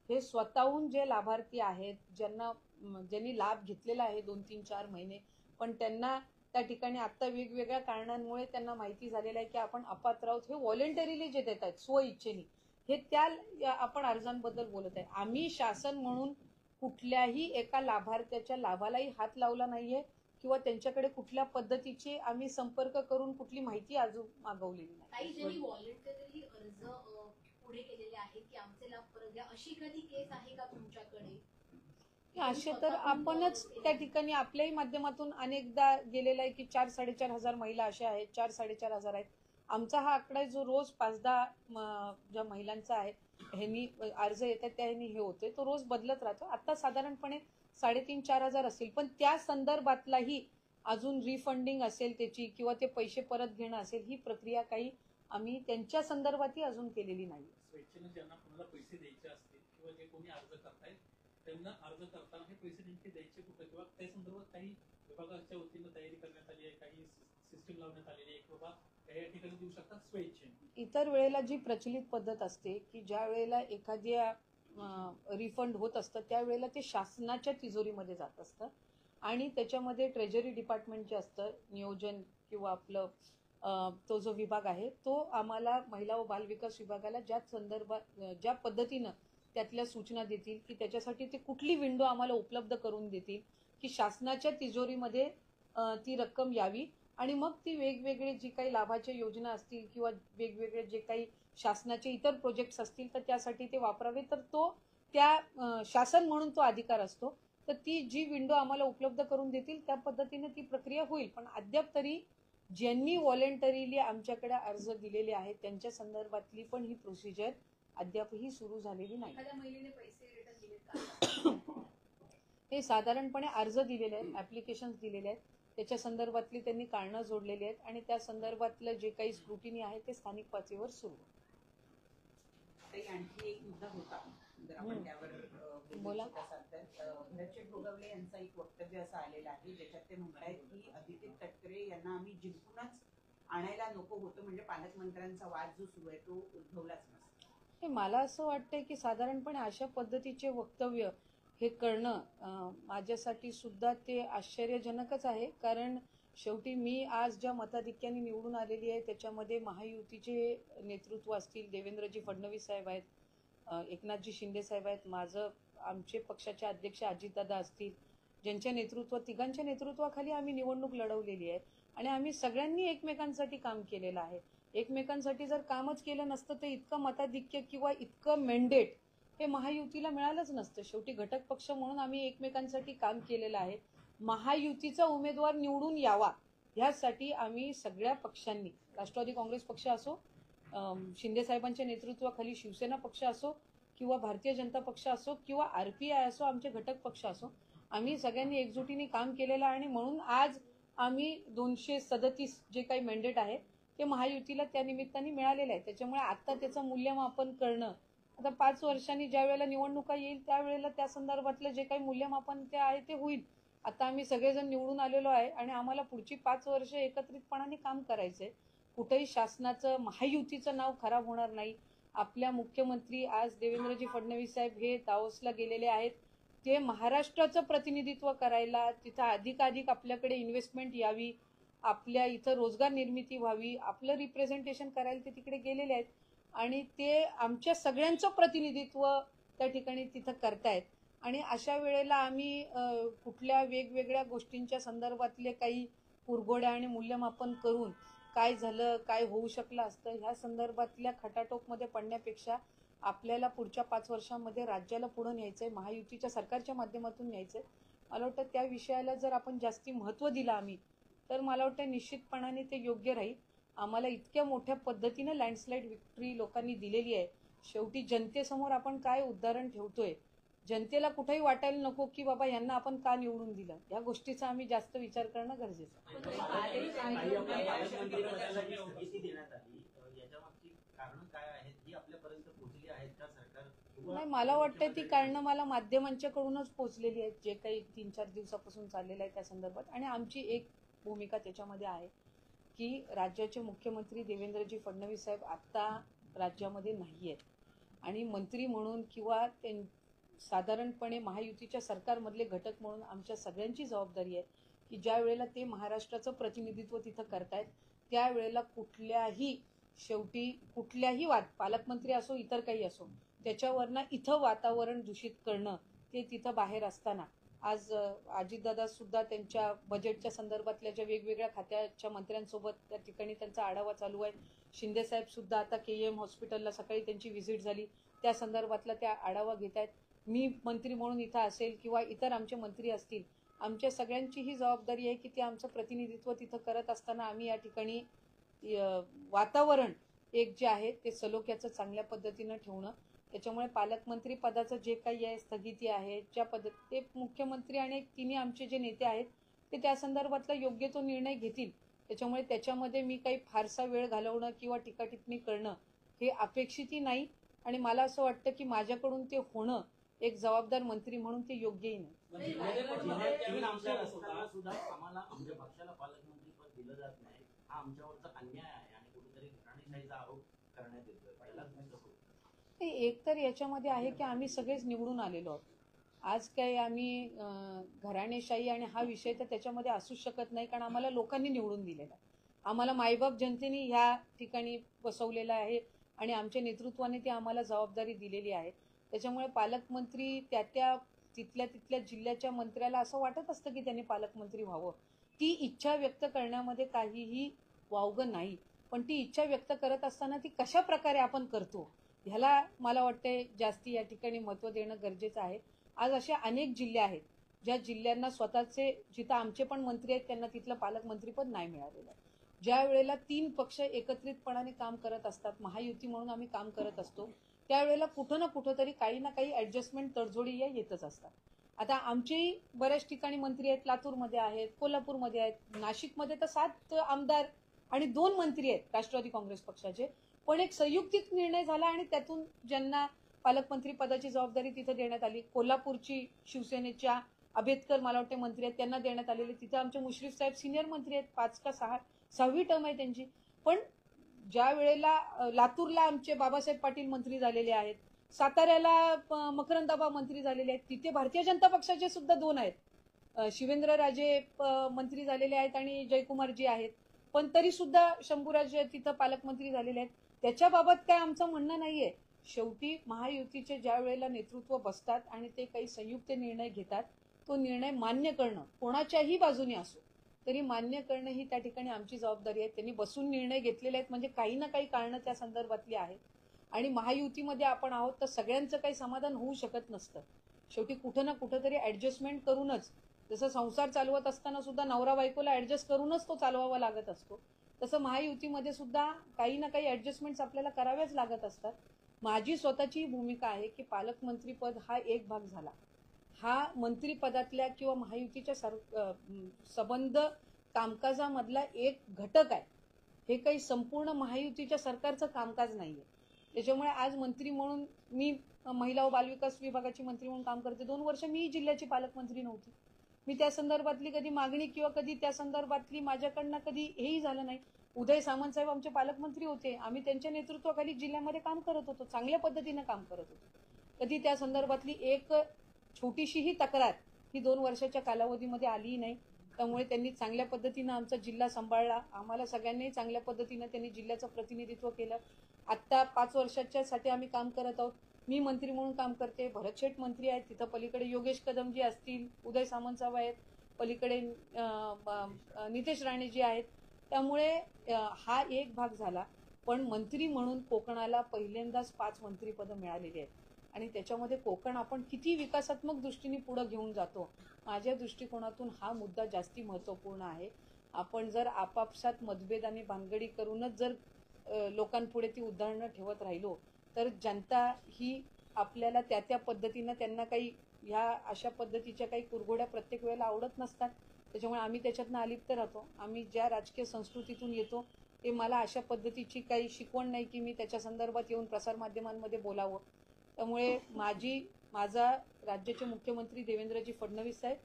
हे स्वतःहून जे लाभार्थी आहेत, ज्यांनी लाभ घेतलेला आहे 2-3-4 महिने, पण त्यांना त्या ठिकाणी आता वेगवेगळ्या कारणांमुळे त्यांना माहिती झालेलं आहे की आपण अपात्र आहोत, हे व्हॉलेंटरीली जे देत आहेत स्व इच्छेने, हे त्या आपण अर्जांबद्दल बोलत आहे. आम्ही शासन म्हणून कुठल्याही एका लाभार्थ्याच्या लाभालाही हात लावला नाहीये किंवा त्यांच्याकडे कुठल्या पद्धतीची आम्ही संपर्क करून कुठली माहिती अजून मागवलेली नाही. काही ज्यांनी व्हॉलेंटरीली अर्ज पुढे केलेले आहेत की आमचे लाभ परत द्या, अशी एखादी केस आहे का तुमच्याकडे? असे तर आपणच त्या ठिकाणी आपल्याही माध्यमातून अनेकदा गेलेला आहे की 4-4.5 हजार महिला अशा आहेत, 4-4.5 हजार आहेत. आमचा हा आकडा जो रोज 5-10 ज्या महिलांचा आहे ह्यांनी अर्ज येतात त्या ह्यांनी हे होतोय, तो रोज बदलत राहतो. आता साधारणपणे 3,500-4 हजार असतील. पण त्या संदर्भातलाही अजून रिफंडिंग असेल त्याची किंवा ते पैसे परत घेणं असेल, ही प्रक्रिया काही आम्ही त्यांच्या संदर्भातही अजून केलेली नाही. स्वेच्छेने ज्यांना कोणाला पैसे द्यायचे असतील किंवा जे कोणी अर्ज करतायत त्यांना अर्ज करताना हे पैसे नेमके द्यायचे कुठे किंवा त्या संदर्भात काही विभागाच्या वतीनं तयारी करण्यात आली आहे, काही सिस्टीम लावण्यात आलेली आहे की बाबा या ठिकाणी देऊ शकतात स्वेच्छेने? इतर वेळेला जी प्रचलित पद्धत असते की ज्या वेळेला एखाद्या रिफंड होत असतं त्यावेळेला ते शासनाच्या तिजोरीमध्ये जात असतं आणि त्याच्यामध्ये ट्रेजरी डिपार्टमेंट जे असतं, नियोजन किंवा आपलं तो जो विभाग आहे तो आम्हाला महिला व बालविकास विभागाला ज्या पद्धतीनं त्यातल्या सूचना देतील की त्याच्यासाठी ते कुठली विंडो आम्हाला उपलब्ध करून देतील की शासनाच्या तिजोरीमध्ये ती रक्कम यावी आणि मग ती वेगवेगळे जी काही लाभाच्या योजना असतील किंवा वेगवेगळे जे काही शासनाचे इतर प्रोजेक्ट्स असतील तर त्यासाठी ते वापरावे. तर तो त्या शासन म्हणून तो अधिकार असतो. तर ती जी विंडो आम्हाला उपलब्ध करून देतील त्या पद्धतीने ती प्रक्रिया होईल. पण अद्याप तरी ज्यांनी व्हॉलेंटरीली आमच्याकडे अर्ज दिलेले आहेत त्यांच्या संदर्भातली पण ही प्रोसिजर अद्यापही सुरू झालेली नाही. एखाद्या महिलेने पैसे रिटर्न दिलेत का? हे साधारणपणे अर्ज दिलेले आहेत, ऍप्लिकेशन्स दिलेले आहेत, त्याच्या संदर्भातली त्यांनी कारणं जोडलेली आहेत आणि त्या संदर्भातलं जे काही स्क्रुटिनी आहे ते स्थानिक पातळीवर सुरू आहे. ताई, आणखी एक मुद्दा होता, जर आपण त्यावर बोला. भरतशेठ गोगावले यांचं एक वक्तव्य असं आलेलं आहे ज्याच्यात ते म्हणतायत की अदिती तटकरे यांना आम्ही जिंकूनच आणायला नको होतं, म्हणजे पालकमंत्र्यांचा वाद जो सुरू आहे तो उद्भवलाच नसता. हे मला असं वाटतंय की साधारणपणे अशा पद्धतीचे वक्तव्य हे करणं माझ्यासाठी सुद्धा ते आश्चर्यजनकच आहे. कारण शेवटी मी आज ज्या मताधिक्याने निवडून आलेली आहे त्याच्यामध्ये महायुतीचे नेतृत्व असतील, देवेंद्रजी फडणवीस साहेब आहेत, एकनाथजी शिंदे साहेब आहेत, आमचे पक्षाचे अध्यक्ष अजितदादा असतील, ज्यांच्या तिघांच्या नेतृत्वाखाली आम्ही निवडणूक लढवलेली आहे आणि आम्ही सगळ्यांनी एकमेकांसाठी काम केलेलं आहे. एकमेकांसाठी जर कामच केलं नसतं तर इतकं मताधिक्य किंवा इतकं मेंडेट हे महायुतीला मिळालंच नसतं. शेवटी घटक पक्ष म्हणून आम्ही एकमेकांसाठी काम केलेलं आहे. महायुतीचा उमेदवार निवडून यावा ह्यासाठी आम्ही सगळ्या पक्षांनी, राष्ट्रवादी काँग्रेस पक्ष असो, शिंदे साहेबांच्या नेतृत्वाखाली शिवसेना पक्ष असो किंवा भारतीय जनता पक्ष असो किंवा RPI असो, आमचे घटक पक्ष असो, आम्ही सगळ्यांनी एकजुटीने काम केलेलं आहे आणि म्हणून आज आम्ही 237 जे काही मॅन्डेट आहे ते महायुतीला त्या निमित्ताने मिळालेलं आहे. त्याच्यामुळे आता त्याचं मूल्यमापन करणं, आता 5 वर्षांनी ज्या वेळेला निवडणुका येईल त्यावेळेला त्या संदर्भातलं जे काही मूल्यमापन ते आहे ते होईल. आता आम्ही सगळेजण निवडून आलेलो आहे आणि आम्हाला पुढची 5 वर्ष एकत्रितपणाने काम करायचंय. कुठेही शासनाचं, महायुतीचं नाव खराब होणार नाही. आपल्या मुख्यमंत्री आज देवेंद्रजी फडणवीस साहेब हे दावोसला गेलेले आहेत. ते महाराष्ट्राचं प्रतिनिधित्व करायला, तिथं अधिकाधिक आपल्याकडे इन्व्हेस्टमेंट यावी, आपल्या इथं रोजगार निर्मिती व्हावी, आपलं रिप्रेझेंटेशन करायला ते तिकडे गेलेले आहेत आणि ते आमच्या सगळ्यांचं प्रतिनिधित्व त्या ठिकाणी तिथं करतायत. आणि अशा वेळेला आम्ही कुठल्या वेगवेगळ्या गोष्टींच्या संदर्भातले काही कुरघोड्या आणि मूल्यमापन करून काय झालं, काय होऊ शकलं असतं ह्या संदर्भातल्या खटाटोपमध्ये पडण्यापेक्षा आपल्याला पुढच्या 5 वर्षांमध्ये राज्याला पुढे न्यायचंय, महायुतीच्या सरकारच्या माध्यमातून न्यायचंय. मला वाटतं त्या विषयाला जर आपण जास्ती महत्त्व दिलं आम्ही, तर मला वाटतं निश्चितपणाने ते योग्य राहील. आम्हाला इतक्या मोठ्या पद्धतीनं लँडस्लाईड विक्ट्री लोकांनी दिलेली आहे. शेवटी जनतेसमोर आपण काय उदाहरण ठेवतोय, जनतेला कुठेही वाटायला नको की बाबा यांना आपण का निवडून दिलं, या गोष्टीचा आम्ही जास्त विचार करणं गरजेचं आहे. पालकमंत्री पदाला जी स्थगिती देण्यात आली, याच्यामागची कारणं काय आहेत, ही आपल्यापर्यंत पोहोचली आहेत का सरकार? नाही, मला वाटतं ती कारणं मला माध्यमांच्याकडूनच पोहोचलेली आहेत, जे काही 3-4 दिवसापासून चाललेलं आहे त्या संदर्भात. आणि आमची एक भूमिका त्याच्यामध्ये आहे की राज्याचे मुख्यमंत्री देवेंद्रजी फडणवीस साहेब आत्ता राज्यामध्ये नाही आहेत आणि मंत्री म्हणून किंवा साधारणपणे महायुतीच्या सरकारमधले घटक म्हणून आमच्या सगळ्यांची जबाबदारी आहे की ज्या वेळेला ते महाराष्ट्राचं प्रतिनिधित्व तिथं करतायत त्यावेळेला शेवटी कुठल्याही पालकमंत्री असो, इतर काही असो, त्याच्यावरनं इथं वातावरण दूषित करणं, ते तिथं बाहेर असताना आज अजितदादा सुद्धा त्यांच्या बजेटच्या संदर्भातल्या ज्या वेगवेगळ्या खात्याच्या मंत्र्यांसोबत त्या ठिकाणी त्यांचा आढावा चालू आहे. शिंदे साहेब सुद्धा आता KM हॉस्पिटलला सकाळी त्यांची व्हिजिट झाली, त्या संदर्भातला त्या आढावा घेत आहेत. मी मंत्री म्हणून इथं असेल किंवा इतर आमचे मंत्री असतील, आमच्या सगळ्यांची ही जबाबदारी आहे की ते आमचं प्रतिनिधित्व तिथं करत असताना आम्ही या ठिकाणी वातावरण एक जे आहे ते सलोख्याचं चांगल्या पद्धतीनं ठेवणं. त्याच्यामुळे पालकमंत्री पदाचं जे काही आहे स्थगिती आहे, ज्या ते मुख्यमंत्री आणि तिन्ही आमचे जे नेते आहेत ते त्या संदर्भातला योग्य तो निर्णय घेतील. त्याच्यामुळे त्याच्यामध्ये मी काही फारसा वेळ घालवणं किंवा टीकाटिप्पणी करणं हे अपेक्षितही नाही आणि मला असं वाटतं की माझ्याकडून ते होणं एक जबाबदार मंत्री म्हणून ते योग्यही नाही. सुद्धा आम्हाला आमच्या पक्षाला पालकमंत्री पद दिलं जात नाही, हा आमच्यावरचा अन्याय आहे आणि कुठेतरी घराणेशाहीचा आरोप करण्यात येतोय. एक तर याच्यामध्ये आहे की आम्ही सगळेच निवडून आलेलो आहोत. आज काय आम्ही घराणेशाही आणि हा विषय तर त्याच्यामध्ये असूच शकत नाही, कारण आम्हाला लोकांनी निवडून दिलेला आहे. आम्हाला मायबाप जनतेने ह्या ठिकाणी बसवलेलं आहे आणि आमच्या नेतृत्वाने ती आम्हाला जबाबदारी दिलेली आहे. त्याच्यामुळे पालकमंत्री तिथल्या जिल्ह्याच्या मंत्र्याला असं वाटत असतं की त्यांनी पालकमंत्री व्हावं. ती इच्छा व्यक्त करण्यामध्ये काहीही वावगं नाही, पण ती इच्छा व्यक्त करत असताना ती कशा प्रकारे आपण करतो ह्याला मला वाटते जास्ती या ठिकाणी महत्त्व देणं गरजेचं आहे. आज असे अनेक जिल्हे आहेत ज्या जिल्ह्यांना स्वतःचे, जिथं आमचे पण मंत्री आहेत त्यांना तिथलं पालकमंत्रीपद नाही मिळालेलं आहे. ज्या वेळेला 3 पक्ष एकत्रितपणाने काम करत असतात, महायुती म्हणून आम्ही काम करत असतो, त्यावेळेला कुठं ना कुठं तरी काही ना काही ऍडजस्टमेंट, तडजोडी या येतच असतात. आता आमचेही बऱ्याच ठिकाणी मंत्री आहेत, लातूरमध्ये आहेत, कोल्हापूरमध्ये आहेत, नाशिकमध्ये तर 7 आमदार आणि 2 मंत्री आहेत राष्ट्रवादी काँग्रेस पक्षाचे. पण एक संयुक्तिक निर्णय झाला आणि त्यातून ज्यांना पालकमंत्री पदाची जबाबदारी तिथं देण्यात आली, कोल्हापूरची शिवसेनेच्या आंबेडकर मला वाटते मंत्री आहेत, त्यांना देण्यात आलेले. तिथं आमचे मुश्रीफ साहेब सिनियर मंत्री आहेत, 5 का 6वी टर्म आहे त्यांची. पण ज्या वेळेला लातूरला आमचे बाबासाहेब पाटील मंत्री झालेले आहेत, साताऱ्याला मकरंदाबा मंत्री झालेले आहेत, तिथे भारतीय जनता पक्षाचे सुद्धा 2 आहेत, शिवेंद्रराजे मंत्री झालेले आहेत आणि जयकुमारजी आहेत. पण तरी सुद्धा शंभूराज तिथं पालकमंत्री झालेले आहेत. त्याच्याबाबत काय आमचं म्हणणं नाहीये. शेवटी महायुतीचे ज्या वेळेला नेतृत्व बसतात आणि ते काही संयुक्त निर्णय घेतात, तो निर्णय मान्य करणं कोणाच्याही बाजूने असो, तरी मान्य करणं ही त्या ठिकाणी आमची जबाबदारी आहे. त्यांनी बसून निर्णय घेतलेले आहेत म्हणजे काही ना काही कारणं त्या संदर्भातली आहेत. आणि महायुतीमध्ये आपण आहोत तर सगळ्यांचं काही समाधान होऊ शकत नसतं. शेवटी कुठं ना कुठं तरी ऍडजस्टमेंट करूनच, जसं संसार चालवत असताना सुद्धा नवरा बायकोला ऍडजस्ट करूनच तो चालवावा लागत असतो, तसं महायुतीमध्ये सुद्धा काही ना काही ऍडजस्टमेंट्स आपल्याला कराव्याच लागत असतात. माझी स्वतःची भूमिका आहे की पालकमंत्रीपद हा एक भाग झाला. हा मंत्रिपदातल्या किंवा महायुतीच्या संबंध कामकाजामधला एक घटक आहे. हे काही संपूर्ण महायुतीच्या सरकारचं कामकाज नाहीये. त्याच्यामुळे आज मंत्री म्हणून मी महिला व बालविकास विभागाची मंत्री म्हणून काम करते. 2 वर्ष मी जिल्ह्याची पालकमंत्री नव्हती. मी त्या संदर्भातली कधी मागणी किंवा कधी त्या संदर्भातली माझ्याकडनं कधी हेही झालं नाही. उदय सामंत साहेब आमचे पालकमंत्री होते. आम्ही त्यांच्या नेतृत्वाखाली जिल्ह्यामध्ये काम करत होतो, चांगल्या पद्धतीने काम करत होतो. कधी त्या संदर्भातली एक छोटीशीही तक्रार ही 2 वर्षाच्या कालावधीमध्ये आलीही नाही. त्यामुळे त्यांनी चांगल्या पद्धतीनं आमचा जिल्हा सांभाळला. आम्हाला सगळ्यांनाही चांगल्या पद्धतीनं त्यांनी जिल्ह्याचं प्रतिनिधित्व केलं. आत्ता 5 वर्षाच्या साठी आम्ही काम करत आहोत. मी मंत्री म्हणून काम करते, भरत शेठ मंत्री आहेत, तिथं पलीकडे योगेश कदमजी असतील, उदय सामंत साहेब आहेत, पलीकडे नितेश राणेजी आहेत. त्यामुळे हा एक भाग झाला. पण मंत्री म्हणून कोकणाला पहिल्यांदाच 5 मंत्रीपदं मिळालेली आहेत. आणि त्याच्यामध्ये कोकण आपण किती विकासात्मक दृष्टीने पुढे घेऊन जातो, माझ्या दृष्टिकोनातून हा मुद्दा जास्ती महत्त्वपूर्ण आहे. आपण जर आपापसात मतभेद आणि भानगडी करूनच जर लोकांपुढे ती उदाहरणं ठेवत राहिलो तर जनता ही आपल्याला त्या पद्धतीनं त्यांना काही ह्या अशा पद्धतीच्या काही कुरघोड्या प्रत्येक वेळेला आवडत नसतात. त्याच्यामुळे आम्ही त्याच्यातनं अलिप्त राहतो. आम्ही ज्या राजकीय संस्कृतीतून येतो ते मला अशा पद्धतीची काही शिकवण नाही की मी त्याच्या संदर्भात येऊन प्रसारमाध्यमांमध्ये बोलावं. त्यामुळे माझा राज्याचे मुख्यमंत्री देवेंद्रजी फडणवीस साहेब,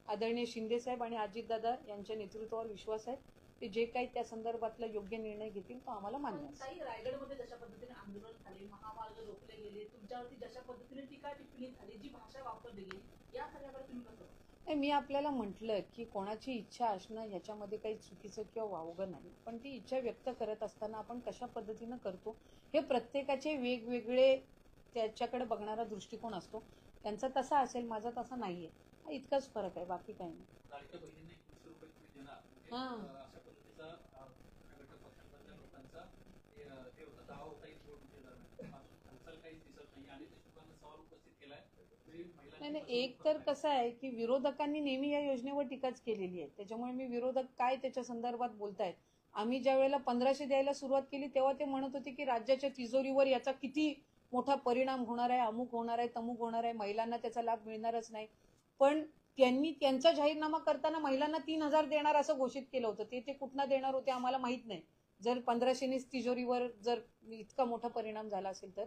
आदरणीय शिंदे साहेब आणि अजितदादा यांच्या नेतृत्वावर विश्वास आहे. ते जे काही त्या संदर्भातला योग्य निर्णय घेतील तो आम्हाला मान्य पण असेल. ताई, रायगडमध्ये जशा पद्धतीने आंदोलन झाले, महामार्ग रोखले गेले, तुमच्यावरती जशा पद्धतीने टीका टिप्पणी झाली, जी भाषा वापरली गेली, या सगळ्याकडे तुम्ही कसं बघता? मी आपल्याला म्हटलं की कोणाची इच्छा असणं ह्याच्यामध्ये काही चुकीचं किंवा वावगं नाही. पण ती इच्छा व्यक्त करत असताना आपण कशा पद्धतीनं करतो हे प्रत्येकाचे वेगवेगळे त्याच्याकडे बघणारा दृष्टिकोन असतो. त्यांचा तसा असेल, माझा तसा नाहीये. हा इतकाच फरक आहे, बाकी काही नाही. लाडक्या बहिणींना 21 रुपये तुम्ही देणार म्हणजे हां. अशा पद्धतीचा घटक पक्षांमधल्या लोकांचा हे होता दावा होता इथे निवडणुकीच्या दरम्यान. हालचाल काहीच दिसत नाही. आणि देशमुखांना सवाल उपस्थित केलाय म्हणजे नाही, एक तर कसं आहे की विरोधकांनी नेहमी या योजनेवर टीकाच केलेली आहे. त्याच्यामुळे मी विरोधक काय त्याच्या संदर्भात बोलतायत, आम्ही ज्या वेळेला 1500 द्यायला सुरुवात केली तेव्हा ते म्हणत होते की राज्याच्या तिजोरीवर याचा किती मोठा परिणाम होणार आहे, अमुक होणार आहे, तमुक होणार आहे, महिलांना त्याचा लाभ मिळणारच नाही. पण त्यांनी त्यांचा जाहीरनामा करताना महिलांना 3000 देणार असं घोषित केलं होतं. ते कुठनं देणार होते आम्हाला माहित नाही. जर 1500नीच तिजोरीवर जर इतका मोठा परिणाम झाला असेल तर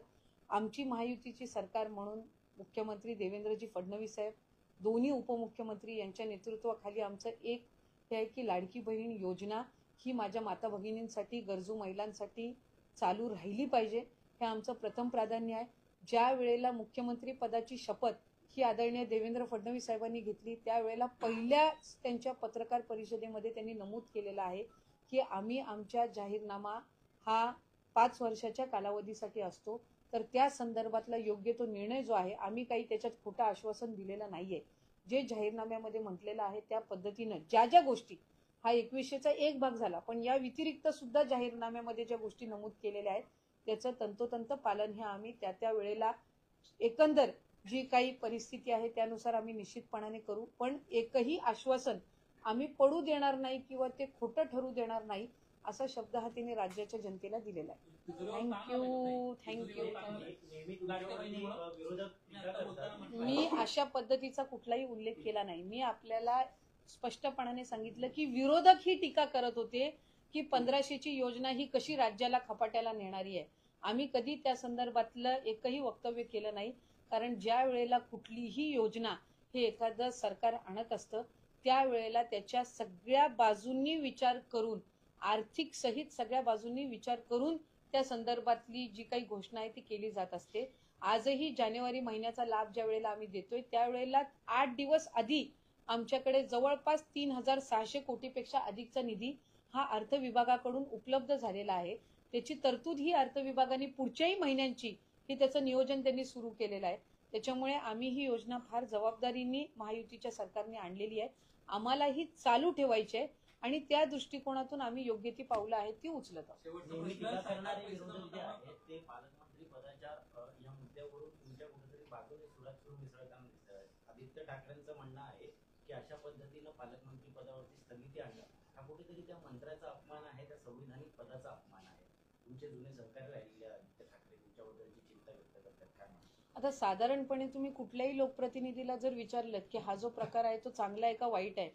आमची महायुतीची सरकार म्हणून मुख्यमंत्री देवेंद्रजी फडणवीस साहेब, दोन्ही उपमुख्यमंत्री यांच्या नेतृत्वाखाली आमचं एक हे आहे की लाडकी बहीण योजना ही माझ्या माता भगिनींसाठी, गरजू महिलांसाठी चालू राहिली पाहिजे. हे आमचं प्रथम प्राधान्य आहे. ज्या वेळेला मुख्यमंत्री पदाची शपथ ही आदरणीय देवेंद्र फडणवीस साहेबांनी घेतली त्यावेळेला पहिल्याच त्यांच्या पत्रकार परिषदेमध्ये त्यांनी नमूद केलेलं आहे की आम्ही आमच्या जाहीरनामा हा 5 वर्षाच्या कालावधीसाठी असतो. तर त्या संदर्भातला योग्य तो निर्णय जो आहे, आम्ही काही त्याच्यात खोटं आश्वासन दिलेलं नाहीये. जे जाहीरनाम्यामध्ये म्हटलेलं आहे त्या पद्धतीनं ज्या गोष्टी, हा 2100चा एक भाग झाला, पण या व्यतिरिक्त सुद्धा जाहीरनाम्यामध्ये ज्या गोष्टी नमूद केलेल्या आहेत त्याचं तंतोतंत पालन हे आम्ही त्या वेळेला एकंदर जी काही परिस्थिती आहे त्यानुसार आम्ही निश्चितपणाने करू. पण एकही आश्वासन आम्ही पडू देणार नाही किंवा ते खोटं ठरू देणार नाही असा शब्द हा तिने राज्याच्या जनतेला दिलेला आहे. थँक्यू. मी अशा पद्धतीचा कुठलाही उल्लेख केला नाही. मी आपल्याला स्पष्टपणाने सांगितलं की विरोधक ही टीका करत होते की 1500ची योजना ही कशी राज्याला खपाट्याला नेणारी आहे. आम्ही कधी त्या संदर्भातलं एकही वक्तव्य केलं नाही. कारण ज्या वेळेला कुठलीही योजना हे एखादं सरकार आणत असतं त्यावेळेला त्याच्या सगळ्या बाजूंनी विचार करून, आर्थिक सहित सगळ्या बाजूंनी विचार करून त्या संदर्भातली जी काही घोषणा आहे ती केली जात असते. आजही जानेवारी महिन्याचा लाभ ज्या वेळेला आम्ही देतोय त्यावेळेला 8 दिवस आधी आमच्याकडे जवळपास 3600 कोटीपेक्षा अधिकचा निधी हा अर्थ विभागाकडून उपलब्ध झालेला आहे. त्याची तरतूद ही अर्थ विभागाने पुढच्याही महिन्यांची ही त्याचं नियोजन त्यांनी सुरू केलेलं आहे. त्याच्यामुळे आम्ही ही योजना फार जबाबदारीने महायुतीच्या सरकारने आणलेली आहे. आम्हाला ही चालू ठेवायची आहे. आणि त्या दृष्टिकोनातून आम्ही योग्य ती पावलं आहेत ती उचलत आहोत. शेवटचा नेहमी प्रश्न, टीका सरकार करणारे पैसे विरोधक जे देताना आहेत ते पालकमंत्री पदाच्या या मुद्द्यावरून तुमच्या कुठेतरी बाजूने सुरू मिसळताना दिसत आहेत. आदित्य ठाकरेंचं म्हणणं आहे की अशा पद्धतीनं पालकमंत्री पदावरती स्थगिती आणणं हा कुठेतरी त्या मंत्र्याचा अपमान आहे, त्या संविधानिक पदाचा अपमान आहे. तुमचे जुने सहकारी राहिलेले आदित्य ठाकरे तुमच्याबद्दलची चिंता व्यक्त करतात, काय म्हणतात? आता साधारणपणे तुम्ही कुठल्याही लोकप्रतिनिधीला जर विचारलं की हा जो प्रकार आहे तो चांगला आहे का वाईट आहे,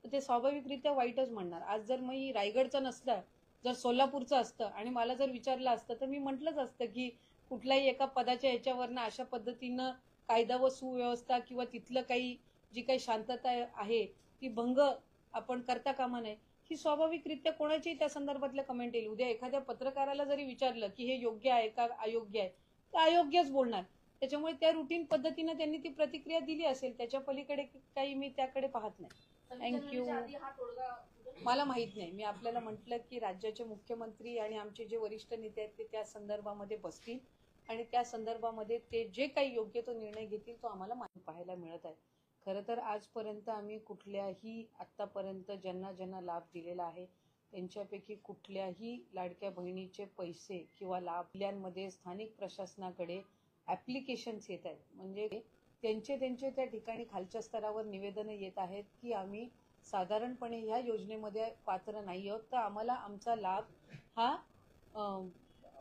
तर ते स्वाभाविकरित्या वाईटच म्हणणार. आज जर मी रायगडचं नसलं, जर सोलापूरचं असतं आणि मला जर विचारलं असतं तर मी म्हटलंच असतं की कुठल्याही एका पदाच्या ह्याच्यावरनं अशा पद्धतीनं कायदा व सुव्यवस्था किंवा तिथलं काही जी काही शांतता आहे ती भंग आपण करता कामा नये. ही स्वाभाविकरित्या कोणाची त्या संदर्भातल्या कमेंट येईल. उद्या एखाद्या पत्रकाराला जरी विचारलं की हे योग्य आहे का अयोग्य आहे, तर अयोग्यच बोलणार. त्याच्यामुळे त्या रुटीन पद्धतीनं त्यांनी ती प्रतिक्रिया दिली असेल, त्याच्या पलीकडे काही मी त्याकडे पाहत नाही. संविधानाच्या आधी हा तोडगा मला माहित नाही. मी आपल्याला म्हटलं की राज्याचे मुख्यमंत्री आणि आमचे जे वरिष्ठ नेते आहेत ते त्या संदर्भामध्ये बसतील आणि त्या संदर्भामध्ये ते जे काही योग्य तो निर्णय घेतील तो आम्हाला पाहायला मिळत आहे. खरं तर आजपर्यंत आम्ही कुठल्याही आतापर्यंत ज्यांना ज्यांना लाभ दिलेला आहे त्यांच्यापैकी कुठल्याही लाडक्या बहिणीचे पैसे किंवा लाभ जिल्ह्यांमध्ये स्थानिक प्रशासनाकडे ऍप्लिकेशन्स येत आहेत. म्हणजे त्यांचे त्या ठिकाणी खालच्या स्तरावर निवेदनं येत आहेत की आम्ही साधारणपणे ह्या योजनेमध्ये पात्र नाही आहोत, तर आम्हाला आमचा लाभ हा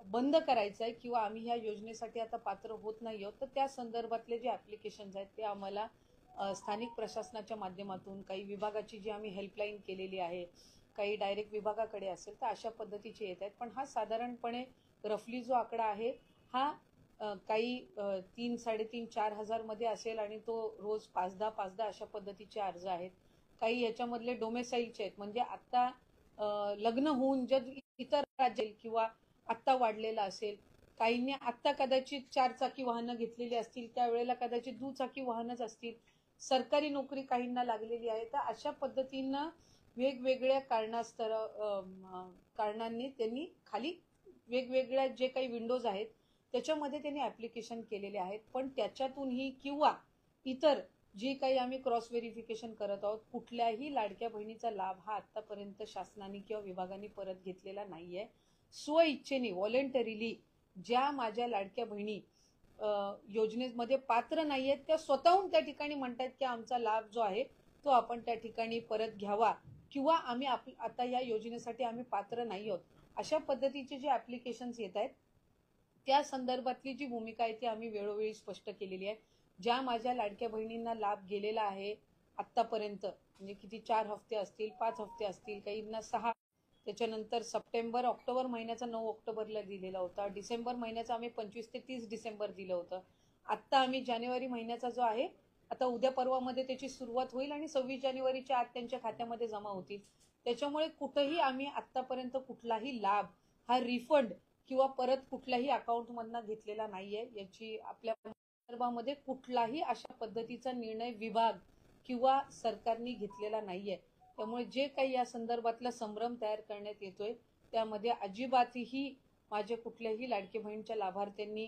बंद करायचा आहे किंवा आम्ही ह्या योजनेसाठी आता पात्र होत नाही आहोत. तर त्या संदर्भातले जे ऍप्लिकेशन्स आहेत ते आम्हाला स्थानिक प्रशासनाच्या माध्यमातून, काही विभागाची जी आम्ही हेल्पलाईन केलेली आहे, काही डायरेक्ट विभागाकडे असेल, तर अशा पद्धतीचे येत आहेत. पण हा साधारणपणे रफली जो आकडा आहे हा काही 3-3,5-4 हजार मध्ये असेल आणि तो रोज 5-10 अशा पद्धतीचे अर्ज आहेत. काही याच्यामधले डोमेसाईलचे आहेत, म्हणजे आता लग्न होऊन जर इतर राज्य किंवा आत्ता वाढलेला असेल, काहींनी आत्ता कदाचित 4 चाकी वाहनं घेतलेली असतील, त्यावेळेला कदाचित दुचाकी वाहनच असतील, सरकारी नोकरी काहींना लागलेली आहे. तर अशा पद्धतीनं वेगवेगळ्या कारणांनी त्यांनी खाली वेगवेगळ्या जे काही विंडोज आहेत त्याच्यामध्ये त्यांनी ऍप्लिकेशन केलेले आहेत. पण त्याच्यातूनही किंवा इतर जे काही आम्ही क्रॉस व्हेरिफिकेशन करत आहोत, कुठल्याही लाडक्या बहिणीचा लाभ हा आतापर्यंत शासनाने किंवा विभागाने परत घेतलेला नाहीये. स्वइच्छेने व्हॉलेंटरीली ज्या माझ्या लाडक्या बहिणी योजनेमध्ये पात्र नाहीयेत त्या स्वतःहून त्या ठिकाणी म्हणतात की आमचा लाभ जो आहे तो आपण त्या ठिकाणी परत घ्यावा किंवा आम्ही आता या योजनेसाठी आम्ही पात्र नाही आहोत, अशा पद्धतीचे जे ऍप्लिकेशन्स येत आहेत त्या संदर्भातली जी भूमिका आहे ती आम्ही वेळोवेळी स्पष्ट केलेली आहे. ज्या माझ्या लाडक्या बहिणींना लाभ गेलेला आहे आतापर्यंत, म्हणजे किती 4 हफ्ते असतील, 5 हफ्ते असतील, काहींना 6, त्याच्यानंतर ऑक्टोबर महिन्याचा 9 ऑक्टोबरला दिलेला होता, डिसेंबर महिन्याचा आम्ही 25 ते 30 डिसेंबर दिलं होतं. आत्ता आम्ही जानेवारी महिन्याचा जो आहे आता उद्या परवामध्ये त्याची सुरुवात होईल आणि 26 जानेवारीच्या आत त्यांच्या खात्यामध्ये जमा होतील. त्याच्यामुळे कुठेही आम्ही आतापर्यंत कुठलाही लाभ हा रिफंड किंवा परत कुठल्याही अकाउंटमधनं घेतलेला नाहीये. याची आपल्या संदर्भामध्ये कुठलाही अशा पद्धतीचा निर्णय विभाग किंवा सरकारने घेतलेला नाहीये. त्यामुळे जे काही या संदर्भातला संभ्रम तयार करण्यात येतोय त्यामध्ये अजिबातही माझ्या कुठल्याही लाडकी बहिणीच्या लाभार्थ्यांनी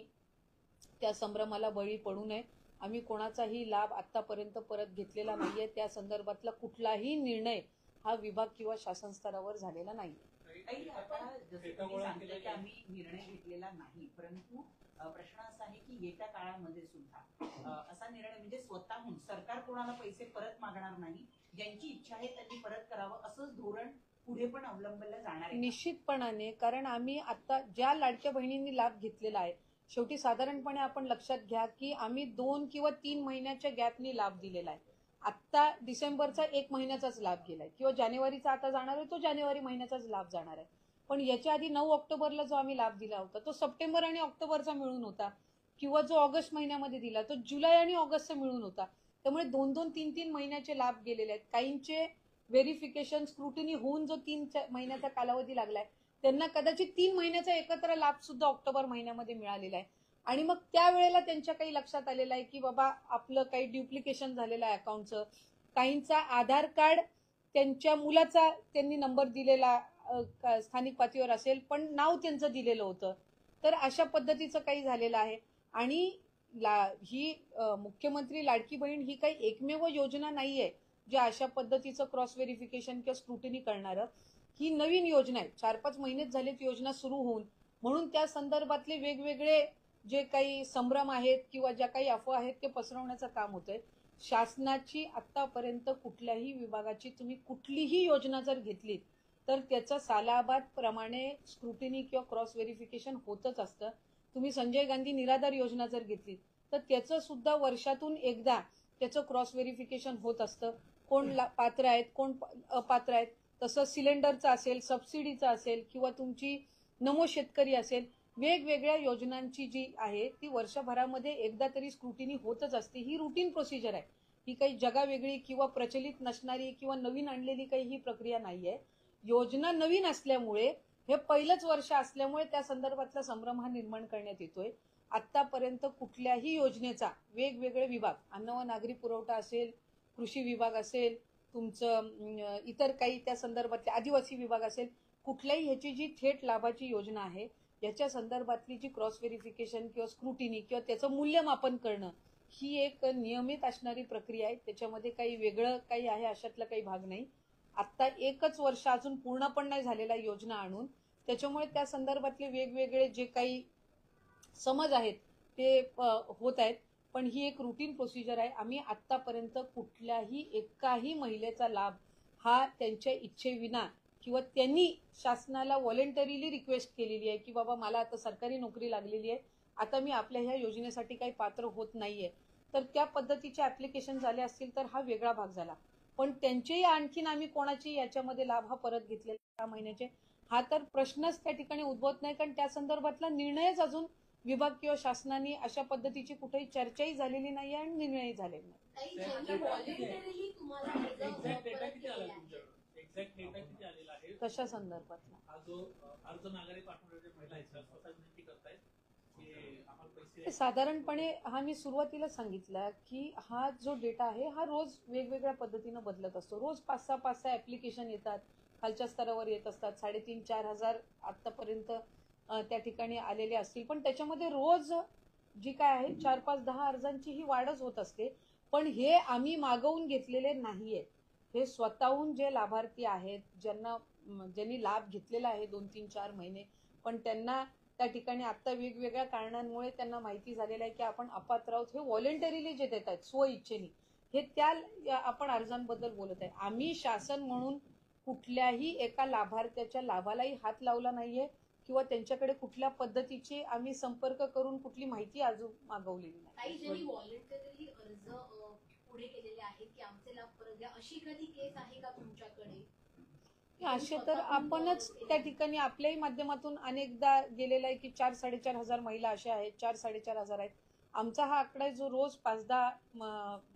त्या संभ्रमाला बळी पडू नये. आम्ही कोणाचाही लाभ आतापर्यंत परत घेतलेला नाहीये. त्या संदर्भातला कुठलाही निर्णय हा विभाग किंवा शासन स्तरावर झालेला नाही. ताई, आता जसं तुम्ही सांगितलं की आम्ही निर्णय घेतलेला नाही, परंतु प्रश्न असा आहे की येत्या काळामध्ये सुद्धा असा निर्णय म्हणजे स्वतःहून सरकार कोणाला पैसे परत मागणार नाही, ज्यांची इच्छा आहे त्यांनी परत करावं असंच धोरण पुढे पण अवलंबलं जाणार आहे? निश्चितपणाने, कारण आम्ही आता ज्या लाडक्या बहिणींनी लाभ घेतलेला आहे, शेवटी साधारणपणे आपण लक्षात घ्या की आम्ही 2 किंवा 3 महिन्याच्या गॅपनी लाभ दिलेला आहे. आत्ता डिसेंबरचा 1 महिन्याचाच लाभ गेलाय किंवा जानेवारीचा आता जाणार आहे तो जानेवारी महिन्याचाच लाभ जाणार आहे. पण याच्या आधी 9 ऑक्टोबरला जो आम्ही लाभ दिला होता तो सप्टेंबर आणि ऑक्टोबरचा मिळून होता, किंवा जो ऑगस्ट महिन्यामध्ये दिला तो जुलै आणि ऑगस्टचा मिळून होता. त्यामुळे 2-2, 3-3 महिन्याचे लाभ गेलेले आहेत. काहींचे व्हेरिफिकेशन स्क्रुटिनी होऊन जो 3 महिन्याचा कालावधी लागलाय त्यांना कदाचित 3 महिन्याचा एकत्र लाभ सुद्धा ऑक्टोबर महिन्यामध्ये मिळालेला आहे. आणि मग त्यावेळेला त्यांच्या काही लक्षात आलेलं आहे की बाबा आपलं काही ड्युप्लिकेशन झालेलं आहे अकाउंटचं. काहींचा आधार कार्ड त्यांच्या मुलाचा त्यांनी नंबर दिलेला स्थानिक पातळीवर असेल पण नाव त्यांचं दिलेलं होतं. तर अशा पद्धतीचं काही झालेलं आहे. आणि ही मुख्यमंत्री लाडकी बहीण ही काही एकमेव योजना नाहीये. जे अशा पद्धतीचं क्रॉस व्हेरिफिकेशन किंवा स्क्रुटिनी करणारं, ही नवीन योजना आहे. 4-5 महिनेच झालेत योजना सुरू होऊन, म्हणून त्या संदर्भातले वेगवेगळे जे काही संभ्रम आहेत किंवा ज्या काही अफवा आहेत ते पसरवण्याचं काम होतंय. शासनाची आतापर्यंत कुठल्याही विभागाची तुम्ही कुठलीही योजना जर घेतलीत तर त्याचं सालाबाद प्रमाणे स्क्रुटिनी किंवा क्रॉस व्हेरिफिकेशन होतच असतं. तुम्ही संजय गांधी निराधार योजना जर घेतली तर त्याचं सुद्धा वर्षातून एकदा त्याचं क्रॉस व्हेरिफिकेशन होत असतं. कोण पात्र आहेत, कोण अपात्र आहेत. तसं सिलेंडरचं असेल, सबसिडीचं असेल किंवा तुमची नमो शेतकरी असेल, वेगवेगळ्या योजनांची जी आहे ती वर्षभरामध्ये एकदा तरी स्क्रुटिनी होतच असते. ही रुटीन प्रोसिजर आहे. ही काही जगावेगळी किंवा प्रचलित नसणारी किंवा नवीन आणलेली काही ही प्रक्रिया नाहीये. योजना नवीन असल्यामुळे, हे पहिलंच वर्ष असल्यामुळे त्या संदर्भातला संभ्रम हा निर्माण करण्यात येतोय. आतापर्यंत कुठल्याही योजनेचा वेगवेगळे विभाग, अन्न व नागरी पुरवठा असेल, कृषी विभाग असेल, तुमचं इतर काही त्या संदर्भातले आदिवासी विभाग असेल, कुठल्याही ह्याची जी थेट लाभाची योजना आहे याच्या संदर्भातली जी क्रॉस व्हेरिफिकेशन किंवा स्क्रुटिनी किंवा त्याचं मूल्यमापन करणं, ही एक नियमित असणारी प्रक्रिया आहे. त्याच्यामध्ये काही वेगळं काही आहे अशातला काही भाग नाही. आता एकच वर्ष अजून पूर्ण पण नाही झालेला योजना आणून, त्याच्यामुळे त्या संदर्भातले वेगवेगळे जे काही समज आहेत ते होत आहेत. पण ही एक रुटीन प्रोसिजर आहे. आम्ही आतापर्यंत कुठल्याही एकाही महिलेचा लाभ हा त्यांच्या इच्छेविना किंवा त्यांनी शासनाला व्हॉलेंटरीली रिक्वेस्ट केलेली आहे की बाबा मला आता सरकारी नोकरी लागलेली आहे, आता मी आपल्या ह्या योजनेसाठी काही पात्र होत नाहीये, तर त्या पद्धतीचे ऍप्लिकेशन झाले असतील तर हा वेगळा भाग झाला. पण त्यांचेही आणखीन आम्ही कोणाची याच्यामध्ये लाभ हा परत घेतलेला 6 महिन्याचे, हा तर प्रश्नच त्या ठिकाणी उद्भवत नाही. कारण त्या संदर्भातला निर्णयच अजून विभाग किंवा शासनाने अशा पद्धतीची कुठेही चर्चाही झालेली नाही आणि निर्णयही झालेला नाही. ताई, ज्यांनी voluntarily तुम्हाला अर्ज एक्झॅक्ट डेटा परत किती केलेला आला आहे, तुमच्याकडे? एक्झॅक्ट डेटा किती आलेला आहे? कशा संदर्भातला? हा जो अर्ज माघारी पाठवणाऱ्या महिला आहेत त्या स्वतः विनंती करतायत की आम्हाला पैसे ते साधारणपणे हा मी सुरुवातीला सांगितलं की हा जो डेटा आहे हा रोज वेगवेगळ्या पद्धतीनं बदलत असतो. रोज 5-6 ऍप्लिकेशन येतात, खालच्या स्तरावर येत असतात. 3,500-4,000 हजार आतापर्यंत त्या ठिकाणी आलेले असतील. पण त्याच्यामध्ये रोज जी काय आहे 4-5-10 अर्जांची ही वाढच होत असते. पण हे आम्ही मागवून घेतलेले नाहीये. हे स्वतःहून जे लाभार्थी आहेत, ज्यांनी लाभ घेतलेला आहे 2-3-4 महिने, पण त्यांना त्या ठिकाणी आता वेगवेगळ्या कारणांमुळे त्यांना माहिती झालेलं आहे की आपण अपात्र आहोत, हे व्हॉलेंटरीली जे देत आहेत स्व इच्छेने, हे त्या आपण अर्जांबद्दल बोलत आहे. आम्ही शासन म्हणून कुठल्याही एका लाभार्थ्याच्या लाभालाही हात लावला नाहीये किंवा त्यांच्याकडे कुठल्या पद्धतीची आम्ही संपर्क करून कुठली माहिती अजून मागवलेली नाही. ताई, ज्यांनी व्हॉलेंटरीली अर्ज पुढे केलेले आहेत की आमचे लाभ परत द्या, अशी एखादी केस आहे का तुमच्याकडे? असे तर आपणच त्या ठिकाणी आपल्याही माध्यमातून अनेकदा गेलेला आहे की 4-4.5 हजार महिला अशा आहेत, 4-4.5 हजार आहेत. आमचा हा आकडा आहे जो रोज 5-10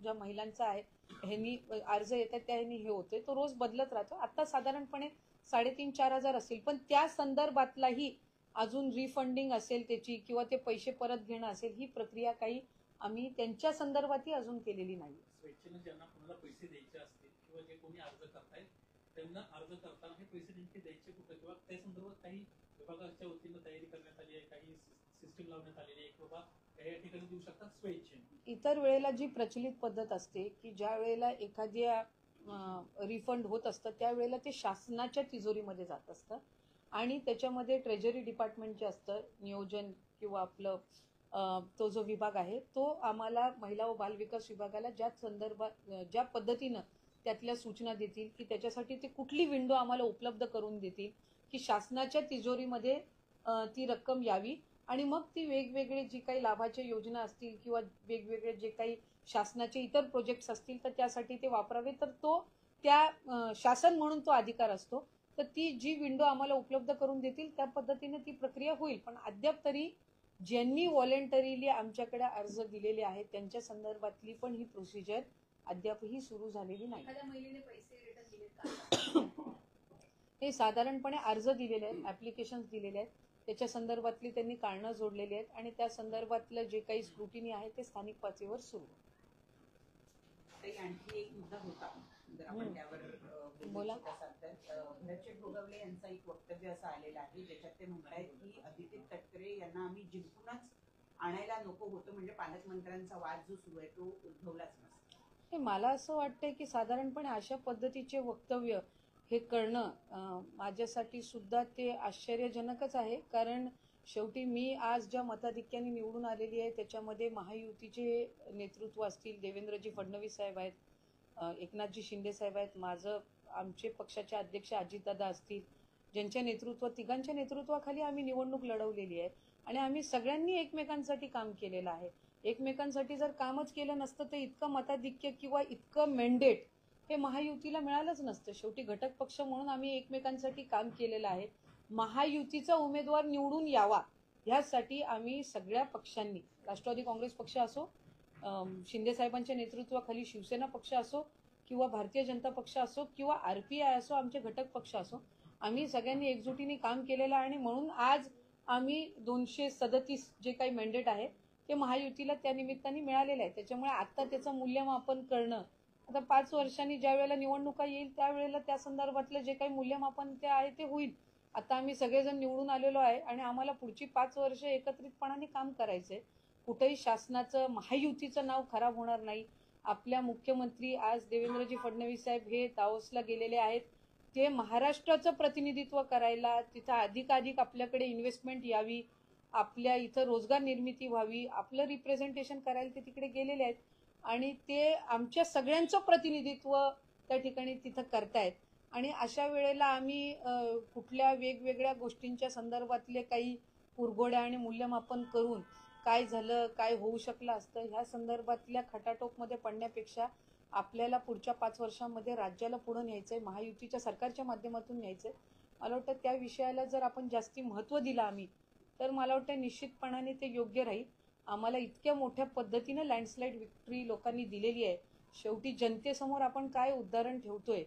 ज्या महिलांचा आहे ह्यांनी अर्ज येतात त्या ह्यांनी हे होतोय, तो रोज बदलत राहतो. आता साधारणपणे 3,500-4 हजार असतील. पण त्या संदर्भातलाही अजून रिफंडिंग असेल त्याची किंवा ते पैसे परत घेणं असेल, ही प्रक्रिया काही आम्ही त्यांच्या संदर्भातही अजून केलेली नाही. स्वेच्छेने ज्यांना कोणाला पैसे द्यायचे असतील किंवा जे कोणी अर्ज करतायत त्यांना अर्ज करताना हे पैसे नेमके द्यायचे कुठं किंवा त्या संदर्भात काही विभागाच्या वतीनं तयारी करण्यात आली आहे, काही सिस्टीम लावण्यात आलेली आहे की बाबा या ठिकाणी देऊ शकतात स्वेच्छेने? इतर वेळेला जी प्रचलित पद्धत असते की ज्या वेळेला एखाद्या रिफंड होत असतं त्यावेळेला ते शासनाच्या तिजोरीमध्ये जात असतं आणि त्याच्यामध्ये ट्रेजरी डिपार्टमेंट जे असतं, नियोजन किंवा आपलं तो जो विभाग आहे तो आम्हाला महिला व बालविकास विभागाला ज्या पद्धतीनं त्यातल्या सूचना देतील की त्याच्यासाठी ते कुठली विंडो आम्हाला उपलब्ध करून देतील की शासनाच्या तिजोरीमध्ये ती रक्कम यावी आणि मग ती वेगवेगळे जी काही लाभाच्या योजना असतील किंवा वेगवेगळे जे काही शासनाचे इतर प्रोजेक्ट्स असतील तर त्यासाठी ते वापरावे, तर तो त्या शासन म्हणून तो अधिकार असतो. तर ती जी विंडो आम्हाला उपलब्ध करून देतील त्या पद्धतीने ती प्रक्रिया होईल. पण अद्याप तरी ज्यांनी व्हॉलेंटरीली आमच्याकडे अर्ज दिलेले आहेत त्यांच्या संदर्भातली पण ही प्रोसिजर अद्यापही सुरू झालेली नाही. एखाद्या महिलेने पैसे रिटर्न दिलेत का? हे साधारणपणे अर्ज दिलेले आहेत, ऍप्लिकेशन्स दिलेले आहेत, त्याच्या संदर्भातली त्यांनी कारणं जोडलेली आहेत आणि त्या संदर्भातलं जे काही स्क्रुटिनी आहे ते स्थानिक पातळीवर सुरू आहे. ताई, आणखी एक मुद्दा होता, जर आपण त्यावर बोला. भरतशेठ गोगावले यांचं एक वक्तव्य असं आलेलं आहे ज्याच्यात ते म्हणतायत की अदिती तटकरे यांना आम्ही जिंकूनच आणायला नको होतं, म्हणजे पालकमंत्र्यांचा वाद जो सुरू आहे तो उद्भवलाच नसता. मला असं वाटतंय की साधारणपणे अशा पद्धतीचे वक्तव्य हे करणं माझ्यासाठी सुद्धा ते आश्चर्यजनकच आहे. कारण शेवटी मी आज ज्या मताधिक्याने निवडून आलेली आहे त्याच्यामध्ये महायुतीचे नेतृत्व असतील, देवेंद्रजी फडणवीस साहेब आहेत, एकनाथजी शिंदे साहेब आहेत, माझं आमचे पक्षाचे अध्यक्ष अजितदादा असतील, ज्यांच्या तिघांच्या नेतृत्वाखाली आम्ही निवडणूक लढवलेली आहे आणि आम्ही सगळ्यांनी एकमेकांसाठी काम केलेलं आहे. एकमेकांसाठी जर कामच केलं नसतं तर इतकं मताधिक्य किंवा इतकं मेंडेट हे महायुतीला मिळालंच नसतं. शेवटी घटक पक्ष म्हणून आम्ही एकमेकांसाठी काम केलेलं आहे. महायुतीचा उमेदवार निवडून यावा ह्यासाठी आम्ही सगळ्या पक्षांनी, राष्ट्रवादी काँग्रेस पक्ष असो, शिंदे साहेबांच्या नेतृत्वाखाली शिवसेना पक्ष असो किंवा भारतीय जनता पक्ष असो किंवा RPI असो, आमचे घटक पक्ष असो, आम्ही सगळ्यांनी एकजुटीने काम केलेलं आहे आणि म्हणून आज आम्ही 237 जे काही मॅन्डेट आहे ते महायुतीला त्या निमित्ताने मिळालेलं आहे. त्याच्यामुळे आता त्याचं मूल्यमापन करणं, आता 5 वर्षांनी ज्या वेळेला निवडणुका येईल त्यावेळेला त्या संदर्भातलं जे काही मूल्यमापन ते आहे ते होईल. आता आम्ही सगळेजण निवडून आलेलो आहे आणि आम्हाला पुढची 5 वर्ष एकत्रितपणाने काम करायचंय. कुठेही शासनाचं, महायुतीचं नाव खराब होणार नाही. आपल्या मुख्यमंत्री आज देवेंद्रजी फडणवीस साहेब हे दावोसला गेलेले आहेत. ते महाराष्ट्राचं प्रतिनिधित्व करायला, तिथं अधिकाधिक आपल्याकडे इन्व्हेस्टमेंट यावी, आपल्या इथं रोजगार निर्मिती व्हावी, आपलं रिप्रेझेंटेशन करायला ते तिकडे गेलेले आहेत आणि ते आमच्या सगळ्यांचं प्रतिनिधित्व त्या ठिकाणी तिथं करतायत. आणि अशा वेळेला आम्ही कुठल्या वेगवेगळ्या गोष्टींच्या संदर्भातले काही कुरघोड्या आणि मूल्यमापन करून काय झालं, काय होऊ शकलं असतं, ह्या संदर्भातल्या खटाटोपमध्ये पडण्यापेक्षा आपल्याला पुढच्या 5 वर्षांमध्ये राज्याला पुढे न्यायचंय, महायुतीच्या सरकारच्या माध्यमातून न्यायचंय. मला वाटतं त्या विषयाला जर आपण जास्ती महत्त्व दिलं आम्ही, तर मला वाटतं निश्चितपणाने ते योग्य राहील. आम्हाला इतक्या मोठ्या पद्धतीनं लँडस्लाईड विक्ट्री लोकांनी दिलेली आहे. शेवटी जनतेसमोर आपण काय उदाहरण ठेवतोय,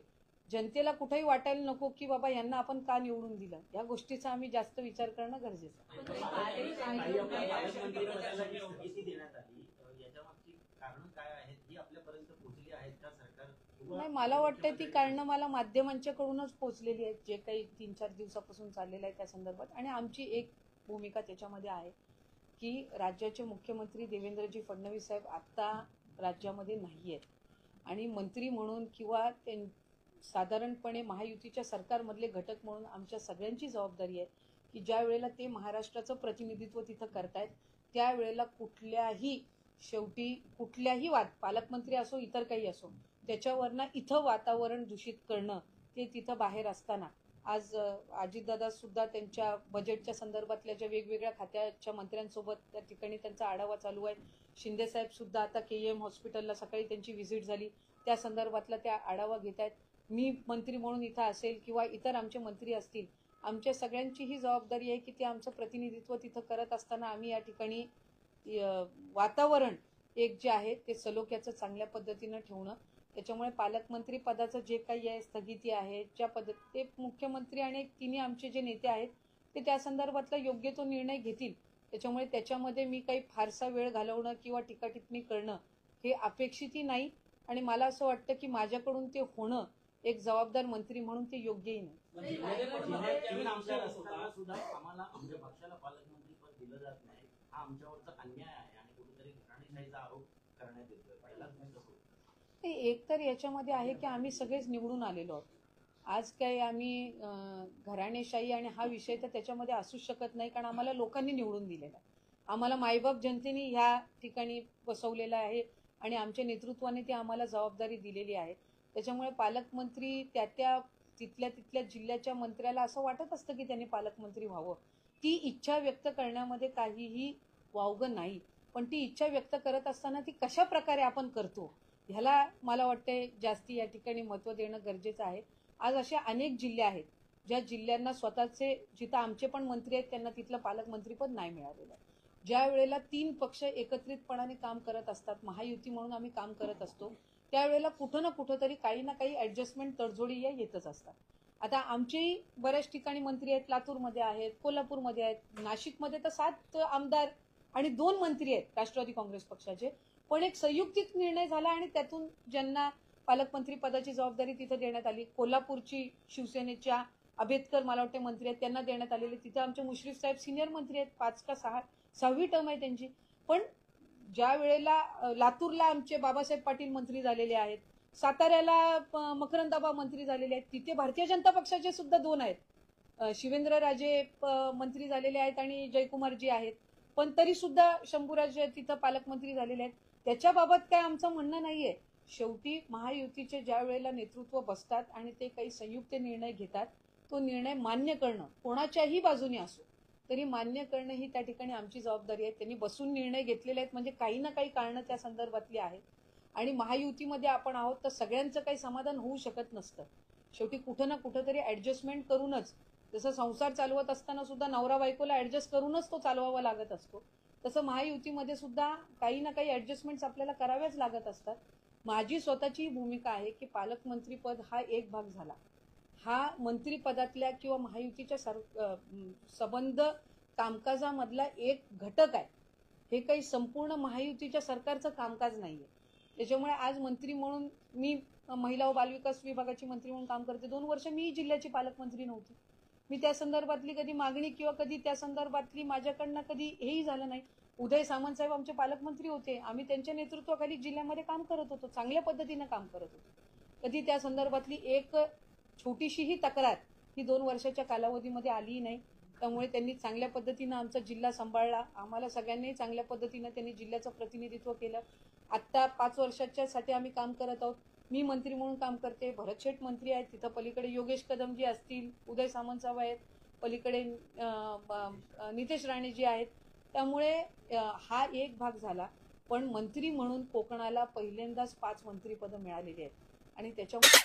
जनतेला कुठेही वाटायला नको की बाबा यांना आपण का निवडून दिलं, या गोष्टीचा आम्ही जास्त विचार करणं गरजेचं आहे. पालकमंत्रीपदासाठी स्थगिती देण्यात आली, याच्यामागची कारण काय आहेत, ही आपल्यापर्यंत पोहोचली आहेत का सरकार? नाही, मला वाटतं ती कारणं मला माध्यमांच्याकडूनच पोहोचलेली आहेत, जे काही 3-4 दिवसापासून चाललेलं आहे त्या संदर्भात. आणि आमची एक भूमिका त्याच्यामध्ये आहे की राज्याचे मुख्यमंत्री देवेंद्रजी फडणवीस साहेब आत्ता राज्यामध्ये नाही आहेत आणि मंत्री म्हणून किंवा साधारणपणे महायुतीच्या सरकारमधले घटक म्हणून आमच्या सगळ्यांची जबाबदारी आहे की ज्या वेळेला ते महाराष्ट्राचं प्रतिनिधित्व तिथं करतायत त्यावेळेला कुठल्याही पालकमंत्री असो, इतर काही असो, त्याच्यावरनं इथं वातावरण दूषित करणं, ते तिथं बाहेर असताना आज अजितदादा सुद्धा त्यांच्या बजेटच्या संदर्भातल्या ज्या वेगवेगळ्या खात्याच्या मंत्र्यांसोबत त्या ठिकाणी त्यांचा आढावा चालू आहे. शिंदे साहेब सुद्धा आता KM हॉस्पिटलला सकाळी त्यांची व्हिजिट झाली, त्या संदर्भातला त्या आढावा घेत आहेत. मी मंत्री म्हणून इथं असेल किंवा इतर आमचे मंत्री असतील, आमच्या सगळ्यांची ही जबाबदारी आहे की ते आमचं प्रतिनिधित्व तिथं करत असताना आम्ही या ठिकाणी वातावरण एक जे आहे ते सलोख्याचं चांगल्या पद्धतीनं ठेवणं. त्याच्यामुळे पालकमंत्री पदाचं जे काही आहे स्थगिती आहे, ज्या ते मुख्यमंत्री आणि तिन्ही आमचे जे नेते आहेत ते त्या संदर्भातला योग्य तो निर्णय घेतील. त्याच्यामुळे त्याच्यामध्ये मी काही फारसा वेळ घालवणं किंवा टीकाटिप्पणी करणं हे अपेक्षितही नाही आणि मला असं वाटतं की माझ्याकडून ते होणं एक जबाबदार मंत्री म्हणून ते योग्यही नाही. जिल्ह्यात आमच्या असताना सुद्धा आम्हाला आमच्या पक्षाला पालकमंत्री पद दिलं जात नाही, हा आमच्यावरचा अन्याय आहे आणि कुठेतरी घराणेशाहीचा आरोप करण्यात येतोय. एक तर याच्यामध्ये आहे की आम्ही सगळेच निवडून आलेलो आहोत. आज काही आम्ही घराणेशाही आणि हा विषय तर त्याच्यामध्ये असूच शकत नाही, कारण आम्हाला लोकांनी निवडून दिलेला आहे. आम्हाला मायबाप जनतेने ह्या ठिकाणी बसवलेलं आहे आणि आमच्या नेतृत्वाने ती आम्हाला जबाबदारी दिलेली आहे. त्याच्यामुळे पालकमंत्री तिथल्या जिल्ह्याच्या मंत्र्याला असं वाटत असतं की त्यांनी पालकमंत्री व्हावं. ती इच्छा व्यक्त करण्यामध्ये काहीही वावगं नाही, पण ती इच्छा व्यक्त करत असताना ती कशा प्रकारे आपण करतो ह्याला मला वाटते जास्ती या ठिकाणी महत्त्व देणं गरजेचं आहे. आज असे अनेक जिल्हे आहेत ज्या जिल्ह्यांना स्वतःचे, जिथं आमचे पण मंत्री आहेत त्यांना तिथलं पालकमंत्रीपद नाही मिळालेलं आहे. ज्या वेळेला 3 पक्ष एकत्रितपणाने काम करत असतात, महायुती म्हणून आम्ही काम करत असतो, त्यावेळेला कुठं ना कुठं तरी काही ना काही ऍडजस्टमेंट, तडजोडी या येतच असतात. आता आमचेही बऱ्याच ठिकाणी मंत्री आहेत, लातूरमध्ये आहेत, कोल्हापूरमध्ये आहेत, नाशिकमध्ये तर 7 आमदार आणि 2 मंत्री आहेत राष्ट्रवादी काँग्रेस पक्षाचे. पण एक संयुक्तिक निर्णय झाला आणि त्यातून ज्यांना पालकमंत्री पदाची जबाबदारी तिथं देण्यात आली, कोल्हापूरची शिवसेनेच्या आंबेडकर मला वाटते मंत्री आहेत, त्यांना देण्यात आलेले. तिथं आमचे मुश्रीफ साहेब सिनियर मंत्री आहेत, 5 का 6वी टर्म आहे त्यांची. पण ज्या वेळेला लातूरला आमचे बाबासाहेब पाटील मंत्री झालेले आहेत, साताऱ्याला मकरंदाबा मंत्री झालेले आहेत, तिथे भारतीय जनता पक्षाचे सुद्धा 2 आहेत, शिवेंद्रराजे मंत्री झालेले आहेत आणि जयकुमारजी आहेत, पण तरी सुद्धा शंभूराज तिथं पालकमंत्री झालेले आहेत. त्याच्याबाबत काय आमचं म्हणणं नाहीये. शेवटी महायुतीचे ज्या वेळेला नेतृत्व बसतात आणि ते काही संयुक्त निर्णय घेतात, तो निर्णय मान्य करणं कोणाच्याही बाजूने असो तरी मान्य करणं ही त्या ठिकाणी आमची जबाबदारी आहे. त्यांनी बसून निर्णय घेतलेले आहेत म्हणजे काही ना काही कारणं त्या संदर्भातली आहेत आणि महायुतीमध्ये आपण आहोत तर सगळ्यांचं काही समाधान होऊ शकत नसतं. शेवटी कुठं ना कुठं तरी ऍडजस्टमेंट करूनच, जसं संसार चालवत असताना सुद्धा नवरा बायकोला ऍडजस्ट करूनच तो चालवावा लागत असतो, तसं महायुतीमध्ये सुद्धा काही ना काही ऍडजस्टमेंट्स आपल्याला कराव्याच लागत असतात. माझी स्वतःची भूमिका आहे की पालकमंत्रीपद हा एक भाग झाला, हा मंत्रिपदातल्या किंवा महायुतीच्या संबंध कामकाजामधला एक घटक आहे. हे काही संपूर्ण महायुतीच्या सरकारचं कामकाज नाहीये. त्याच्यामुळे आज मंत्री म्हणून मी महिला व बालविकास विभागाची मंत्री म्हणून काम करते. 2 वर्ष मी जिल्ह्याची पालकमंत्री नव्हती. मी त्या संदर्भातली कधी मागणी किंवा कधी त्या संदर्भातली माझ्याकडनं कधी हेही झालं नाही. उदय सामंत साहेब आमचे पालकमंत्री होते, आम्ही त्यांच्या नेतृत्वाखाली जिल्ह्यामध्ये काम करत होतो, चांगल्या पद्धतीनं काम करत होतो. कधी त्या संदर्भातली एक छोटीशीही तक्रार ही 2 वर्षाच्या कालावधीमध्ये आली नाही. त्यामुळे त्यांनी चांगल्या पद्धतीनं आमचा जिल्हा सांभाळला, आम्हाला सगळ्यांनी चांगल्या पद्धतीनं त्यांनी जिल्ह्याचं प्रतिनिधित्व केलं. आत्ता 5 वर्षाच्या साठी आम्ही काम करत आहोत. मी मंत्री म्हणून काम करते, भरत शेठ मंत्री आहेत, तिथं पलीकडे योगेश कदमजी असतील, उदय सामंत साहेब आहेत, पलीकडे नितेश राणेजी आहेत. त्यामुळे हा एक भाग झाला, पण मंत्री म्हणून कोकणाला पहिल्यांदाच 5 मंत्रिपदं मिळालेली आहेत आणि त्याच्यामुळे